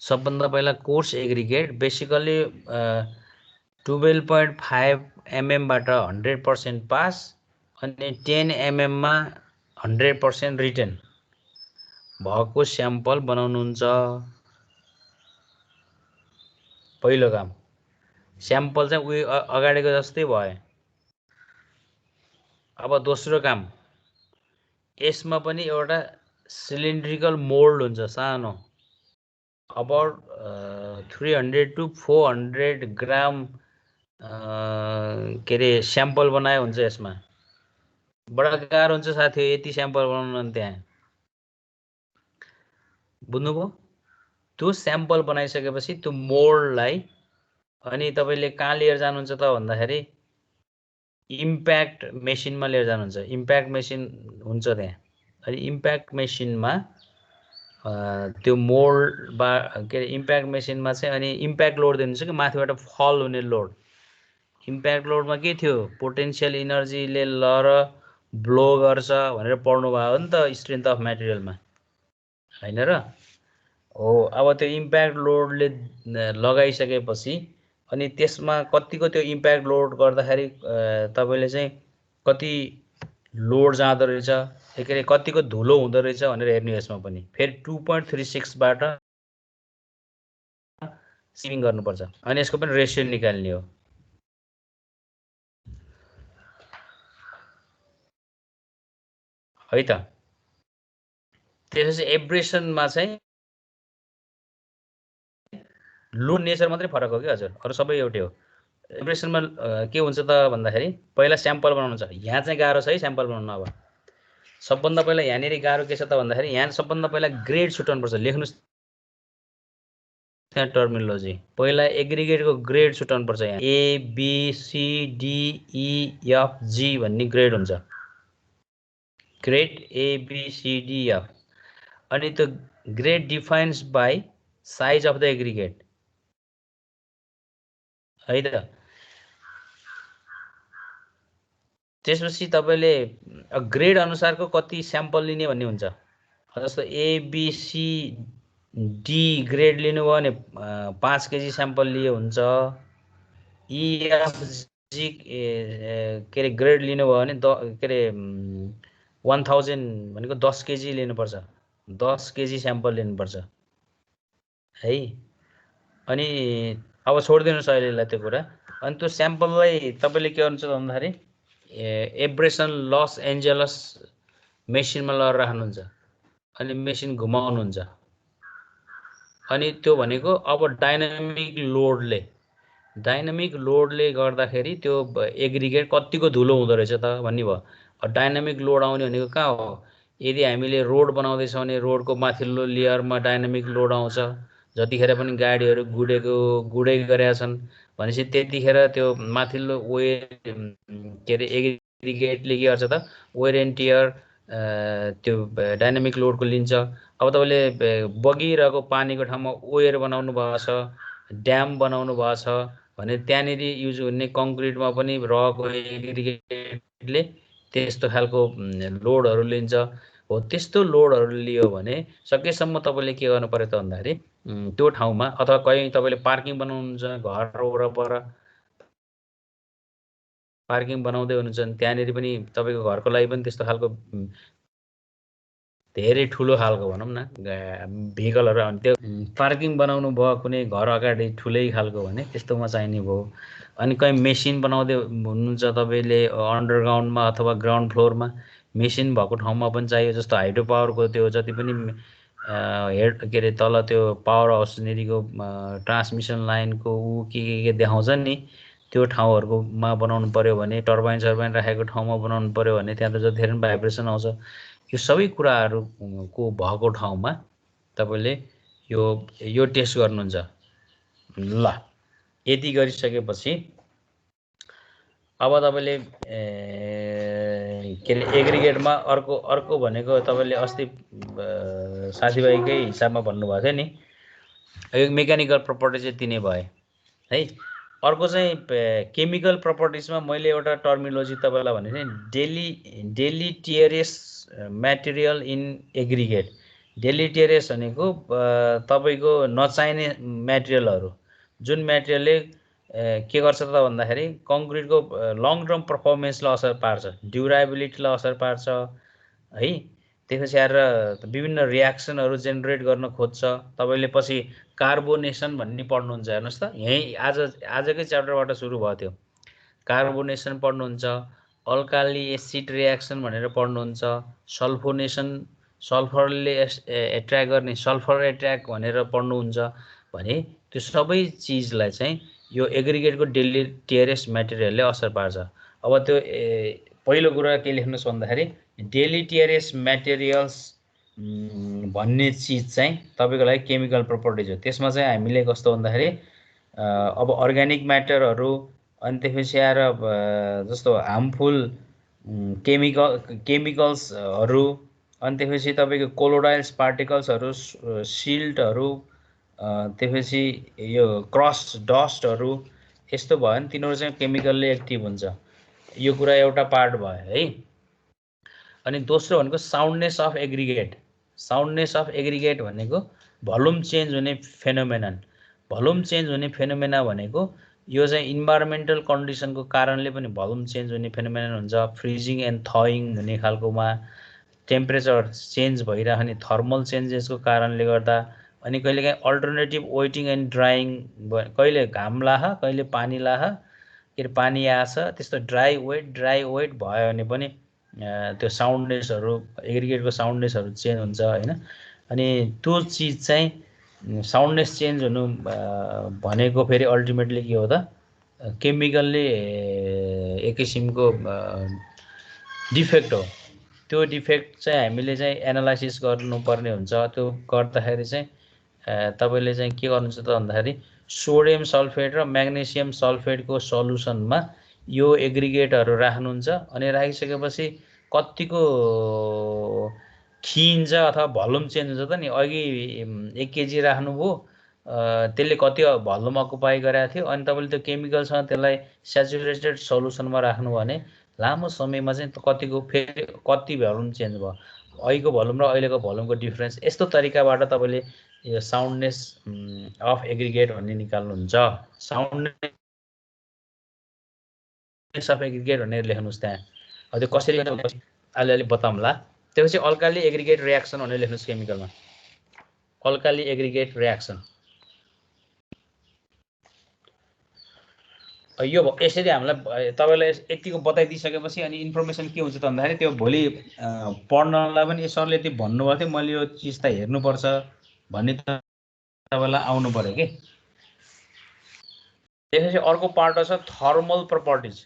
सबभन्दा पहिला कोर्स एग्रिगेट बेसिकली 12.5 mm बाट 100% पास अनि 10 mm मा 100% रिटर्न भएको स्याम्पल बनाउनुहुन्छ पहिलो काम स्याम्पल चाहिँ उही अगाडिको जस्तै भयो अब दोस्रो काम यसमा पनि एउटा सिलिन्ड्रिकल मोल्ड हुन्छ सानो about 300 to 400 ग्राम के अरे स्याम्पल बनायो हुन्छ यसमा बडा गाह्रो हुन्छ साथी यति स्याम्पल बनाउन त्यहाँ बुझ्नुभयो त्यो स्याम्पल बनाइसकेपछि त्यो मोल्डलाई अनि तपाईले कहाँ लिएर जानुहुन्छ त भन्दाखेरि इम्प्याक्ट मेसिनमा लिएर जानुहुन्छ इम्प्याक्ट मेसिन हुन्छ त्यहाँ अनि इम्प्याक्ट मेसिनमा त्यो मोल्ड के अरे इम्प्याक्ट मेसिनमा चाहिँ अनि इम्प्याक्ट लोड दिनुहुन्छ कि माथिबाट फल हुने लोड इम्प्याक्ट लोडमा के थियो पोटेन्शियल इनर्जीले लर ब्लो गर्छ भनेर पढ्नु भयो नि त स्ट्रेन्थ अफ मटेरियलमा हैन र हो अब त्यो इम्प्याक्ट लोडले लगाइसकेपछि अनि त्यसमा कतिको त्यो इम्प्याक्ट लोड गर्दाखेरि तपाईले चाहिँ कति लोड जाँदो रहेछ के अरे कतिको धुलो हुँदो रहेछ भनेर हेर्नु यसमा पनि फेरि 2.36 बाट सिभिङ गर्नुपर्छ अनि यसको पनि रेशियो निकाल्ने हो है त त्यसपछि एब्रेसनमा चाहिँ लोड नेचर मात्रै फरक हो कि हजुर अरु सबै एउटै हो एब्रेसनमा के हुन्छ त भन्दाखेरि पहिला स्याम्पल बनाउनु छ यहाँ चाहिँ गाह्रो छ है स्याम्पल बनाउन अब सबभन्दा पहिला यहाँनेरि गाह्रो के छ त भन्दाखेरि यहाँ सबभन्दा पहिला ग्रेड छुटाउनु पर्छ लेख्नुस् त्यहाँ टर्मिनोलोजी पहिला एग्रिगेटको ग्रेड छुटाउनु पर्छ यहाँ A B C D E F G भन्ने ग्रेड हुन्छ grade A B C D F अनि त्यो grade defines by size of the aggregate है त त्यसपछि तपाईले ग्रेड अनुसारको कति स्याम्पल लिने भन्ने हुन्छ जस्तो A B C D grade लिनुभयो भने 5 केजी स्याम्पल लियो हुन्छ ई एफ जी के अरे ग्रेड लिनुभयो भने के अरे 1000 भनेको 10 केजी लिनुपर्छ 10 केजी स्याम्पल लिनुपर्छ है अनि अब छोड्दिनुस् अहिलेलाई त्यो कुरा अनि त्यो स्याम्पललाई तपाईले के गर्नुहुन्छ भन्दाखेरि एब्रेसन लस एन्जलस मेसिनमा लगेर राख्नुहुन्छ अनि मेसिन घुमाउनुहुन्छ अनि त्यो भनेको अब डाइनामिक लोडले गर्दाखेरि त्यो एग्रिगेट कतिको धुलो हुँदो रहेछ त भन्ने भयो डाइनामिक लोड आउने भनेको कहाँ हो यदि हामीले रोड बनाउँदैछौँ भने रोडको माथिल्लो लेयरमा डाइनामिक लोड आउँछ जतिखेर पनि गाडीहरू गुडै गरेका छन् भनेपछि त्यतिखेर त्यो माथिल्लो वेयर के अरे एग्रिगेटले के गर्छ त वेयर एन्ड टियर त्यो डाइनामिक लोडको लिन्छ अब तपाईले बगिरहेको पानीको ठाउँमा वेयर बनाउनु भएको छ ड्याम बनाउनु भएको छ भने त्यहाँनेरि युज हुने कङ्क्रिटमा पनि रहेको एग्रिगेटले त्यस्तो खालको लोडहरू लिन्छ हो त्यस्तो लोडहरू लियो भने सकेसम्म तपाईले के गर्नु पर्यो त भन्दाखेरि त्यो ठाउँमा अथवा कहीँ तपाईले पार्किङ बनाउनुहुन्छ घर वरपर पार्किङ बनाउँदै हुनुहुन्छ भने त्यहाँनेरि पनि तपाईको घरको लागि पनि त्यस्तो खालको धेरै ठुलो खालको भनौँ न भेहिकलहरू अनि त्यो पार्किङ बनाउनु भयो कुनै घर अगाडि ठुलै खालको भने त्यस्तोमा चाहिने भयो अनि कहीँ मेसिन बनाउँदै हुनुहुन्छ तपाईले अन्डरग्राउन्डमा अथवा ग्राउन्ड फ्लोरमा मेसिन भएको ठाउँमा पनि चाहियो जस्तो हाइड्रो पावरको त्यो जति पनि हेड के अरे तल त्यो पावर हाउसनेरिको ट्रान्समिसन लाइनको के देखाउँछ नि त्यो ठाउँहरुकोमा बनाउनु पर्यो भने टर्बाइन राखेको ठाउँमा बनाउनु पर्यो भने त्यहाँ त जतिखेर पनि भाइब्रेसन आउँछ। यो सबै कुराहरुको भएको ठाउँमा तपाईले यो टेस्ट गर्नुहुन्छ। ल यति गरिसकेपछि अब तपाईले के अरे एग्रिगेटमा अर्को भनेको तपाईले अस्ति साथीभाइकै हिसाबमा भन्नुभएको थियो नि यो मेकानिकल प्रपर्टी चाहिँ तिनै भए है। अर्को चाहिँ केमिकल प्रपर्टिजमा मैले एउटा टर्मिनोलोजी तपाईलाई भने नि डेलिटेरियस मटेरियल इन एग्रिगेट। डेलिटेरियस भनेको तपाईको नचाहिने मटेरियलहरु जुन मटेरियलले के गर्छ त भन्दाखेरि कंक्रिटको लङ टर्म परफर्मेन्सलाई असर पार्छ, ड्युराबिलिटीलाई असर पार्छ है। त्यसपछि आएर विभिन्न रियाक्सनहरु जेनेरेट गर्न खोज्छ। तपाईले पछि कार्बोनेसन भन्ने पढ्नुहुन्छ हेर्नुस् त, यही आजकै च्याप्टरबाट सुरु भयो त्यो। कार्बोनेसन पढ्नुहुन्छ, अल्काली एसिड रियाक्सन भनेर पढ्नुहुन्छ, सल्फोनेसन सल्फरले एट्र्याक्ट गर्ने सल्फर एट्र्याक्ट भनेर पढ्नुहुन्छ भने त्यो सबै चीजलाई चाहिँ यो एग्रिगेटको डेलिटेरियस मटेरियलले असर पार्छ। अब त्यो पहिलो कुरा के लेख्नुस् भन्दाखेरि डेलिटेरियस मटेरियल्स भन्ने चीज चाहिँ तपाईको लागि केमिकल प्रपर्टिज हो। त्यसमा चाहिँ हामीले कस्तो भन्दाखेरि अब अर्ग्यानिक म्याटरहरु अनि त्यसपछि आएर जस्तो हार्मफुल केमिकल्सहरु अनि त्यसपछि तपाईको कोलोइड्स पार्टिकल्सहरु सिल्टहरु त्यसपछि यो क्रस डस्टहरु यस्तो भयो भने तिनीहरु चाहिँ केमिकलले एक्टिभ हुन्छ। यो कुरा एउटा पार्ट भयो है। अनि दोस्रो भनेको साउन्डनेस अफ एग्रिगेट। साउन्डनेस अफ एग्रिगेट भनेको भोल्युम चेन्ज हुने फेनोमेनन। भोल्युम चेन्ज हुने फेनोमेना भनेको यो चाहिँ इन्भाइरोमेन्टल कन्डिसनको कारणले पनि भोल्युम चेन्ज हुने फेनोमेनन हुन्छ। फ्रिजिङ एन्ड थॉइङ हुने खालकोमा, टेम्परेचर चेन्ज भइराख्ने थर्मल चेन्जेसको कारणले गर्दा, अनि कहिलेकाहीँ अल्टरनेटिभ वेटिङ एन्ड ड्राइङ, कहिले घाम लाह कहिले पानी लाह के अरे पानी आछ, त्यस्तो ड्राई वेट भयो भने पनि त्यो साउन्डनेसहरु एग्रिगेटको साउन्डनेसहरु चेन्ज हुन्छ हैन। अनि त्यो चीज चाहिँ साउन्डनेस चेन्ज हुनु भनेको फेरि अल्टिमेटली के हो त केमिकलले एक किसिमको डिफेक्ट हो। त्यो डिफेक्ट चाहिँ हामीले चाहिँ एनालाइसिस गर्नुपर्ने हुन्छ। त्यो गर्दाखेरि चाहिँ तपाईले चाहिँ के गर्नुहुन्छ त भन्दाखेरि सोडियम सल्फेट र म्याग्नेशियम सल्फेटको सल्युसनमा यो एग्रिगेटहरु राख्नुहुन्छ। अनि राखिसकेपछि कतिको खिन्छ अथवा भोल्युम चेन्ज हुन्छ त नि। अघि 1 केजी राख्नुभयो त्यसले कति भोल्युम अकुपाई गरेको थियो अनि तपाईले त्यो केमिकलसँग त्यसलाई स्याचुरेटेड सल्युसनमा राख्नु भने लामो समयमा चाहिँ कतिको फेरि कति भोल्युम चेन्ज भयो, अहिलेको भोल्युम र अहिलेको भोल्युमको डिफरेन्स। यस्तो तरिकाबाट तपाईले यो साउन्डनेस अफ एग्रिगेट भन्ने निकाल्नुहुन्छ। साउन्डनेस अफ एग्रिगेट भनेर लेख्नुस् त्यहाँ। अब त्यो कसरी अलिअलि बताउँला। त्यसपछि अल्काली एग्रिगेट रियाक्सन भनेर लेख्नुस् केमिकलमा। अल्काली एग्रिगेट रियाक्सन यो यसरी हामीलाई तपाईलाई यतिको बताइदिसकेपछि अनि इन्फर्मेसन के हुन्छ त भन्दाखेरि त्यो भोलि पढ्नलाई पनि सरले यति भन्नुभएको थियो मैले यो चीज त हेर्नुपर्छ भन्ने तपाईलाई आउनु पर्यो के। त्यसपछि अर्को पार्ट छ थर्मल प्रपर्टिज।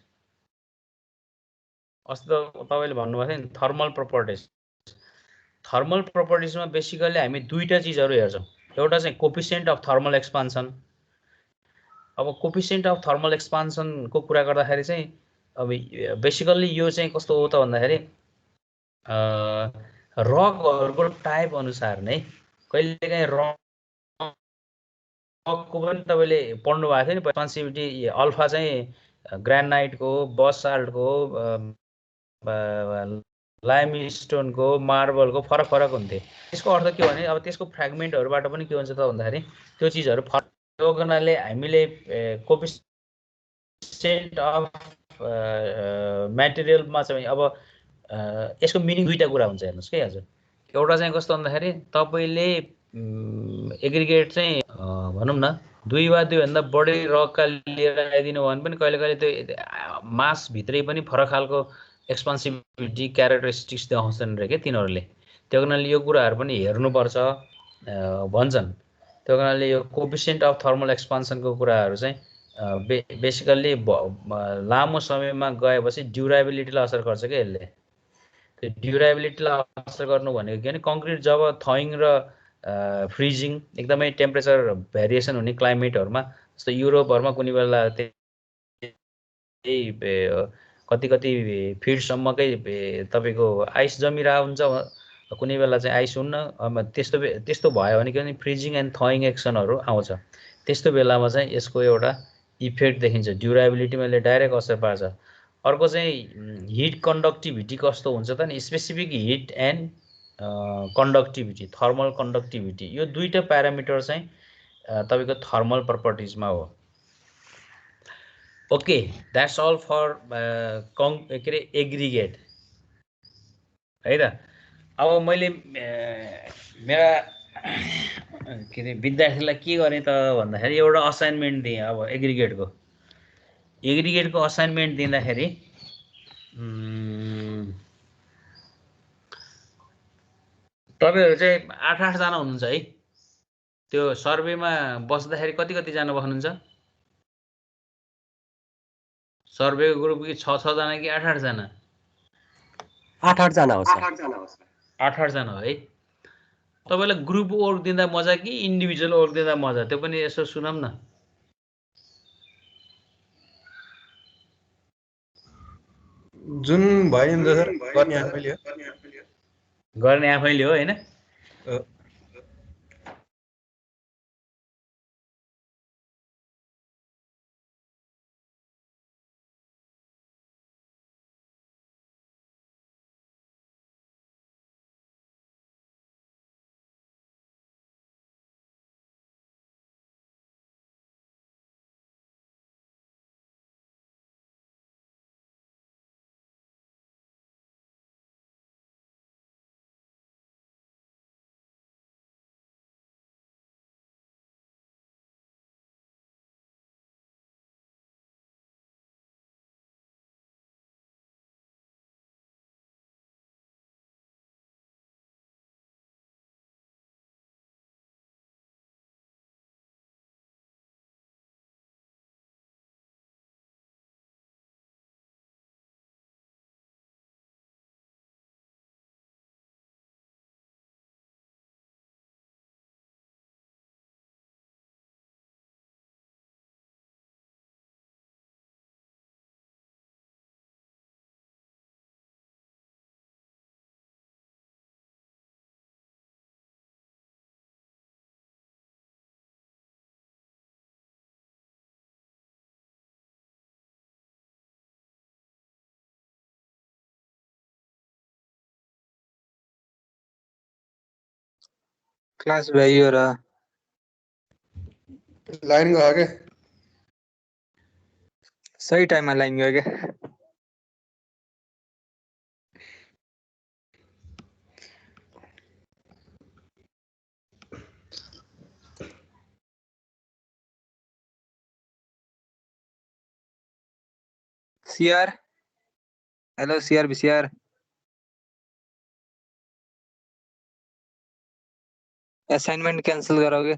अस्ति त तपाईले भन्नुभएको थियो नि थर्मल प्रपर्टिज। थर्मल प्रपर्टिजमा बेसिकली हामी दुईटा चीजहरु हेर्छौं। एउटा चाहिँ कोफिसिएन्ट अफ थर्मल एक्सपान्सन। अब कोफिसिएन्ट अफ थर्मल एक्सपान्सन को कुरा गर्दाखेरि चाहिँ अब बेसिकली यो चाहिँ कस्तो हो त भन्दाखेरि रकहरुको टाइप अनुसार नै कहिलेकाहीँ रकको पनि तपाईले पढ्नु भएको थियो नि एक्सपान्सिभिटी अल्फा चाहिँ ग्रानाइटको, बसाल्टको, लाइमस्टोनको, मार्बलको फरक हुन्थे। त्यसको अर्थ के भने अब त्यसको फ्र्यागमेन्टहरुबाट पनि के हुन्छ त भन्दाखेरि त्यो चीजहरु फरक गर्नाले हामीले कोफिसिएन्ट अफ मटेरियलमा चाहिँ अब यसको मिनिङ दुईटा कुरा हुन्छ हेर्नुस् के हजुर। एउटा चाहिँ कस्तो भन्दाखेरि तपाईले एग्रिगेट चाहिँ भनौं न 2 वा 2 भन्दा बढी रकका लिएर आइदिनु भने पनि कहिलेकहिले त्यो मास भित्रै पनि फरक खालको एक्सपान्सिभिटी क्यारेक्टरिस्टिक्स देखाउँछन् रे के तिनीहरुले। त्यो कारणले यो कुराहरु पनि हेर्नुपर्छ। भन्छन्। त्यो कारणले यो कोफिसिएन्ट अफ थर्मल एक्सपान्सनको कुराहरू चाहिँ बेसिकल्ली लामो समयमा गएपछि ड्युराबिलिटीलाई असर गर्छ क्या यसले। त्यो ड्युराबिलिटीलाई असर गर्नु भनेको के भने कङ्क्रिट जब थइङ र फ्रिजिङ एकदमै टेम्परेचर भेरिएसन हुने क्लाइमेटहरूमा जस्तो युरोपहरूमा कुनै बेला त्यही कति फिटसम्मकै तपाईँको आइस जमिरहेको हुन्छ, कुनै बेला चाहिँ आइस हुन्न। त्यस्तो भयो भने के भने फ्रिजिङ एन्ड थइङ एक्सनहरू आउँछ। त्यस्तो बेलामा चाहिँ यसको एउटा इफेक्ट देखिन्छ, ड्युराबिलिटीमा यसले डाइरेक्ट असर पार्छ। अर्को चाहिँ हिट कन्डक्टिभिटी कस्तो हुन्छ त नि, specific hit and conductivity, thermal conductivity, यो दुईटा प्यारामिटर चाहिँ तपाईँको थर्मल प्रपर्टिजमा हो। ओके, द्याट्स अल फर के अरे एग्रिगेट है त। अब मैले मेरा के अरे विद्यार्थीलाई के गरेँ त भन्दाखेरि एउटा असाइनमेन्ट दिएँ। अब एग्रिगेटको असाइनमेन्ट दिँदाखेरि तपाईँहरू चाहिँ 8 जना हुनुहुन्छ है। त्यो सर्वेमा बस्दाखेरि कतिजना बस्नुहुन्छ? सर्वेको ग्रुप कि 6 जना कि 8 जना? 8 जना हो सर। 8 जना है। तपाईँलाई ग्रुप वर्क दिँदा मजा कि इन्डिभिजुअल वर्क दिँदा मजा, त्यो पनि यसो सुनौँ न। जुन भयो नि सर, गर्ने आफैले हो होइन? क्लास भयो र लाइन गयो के सही टाइममा लाइन गयो के। CR, hello CR BCR, assignment cancel करोगे?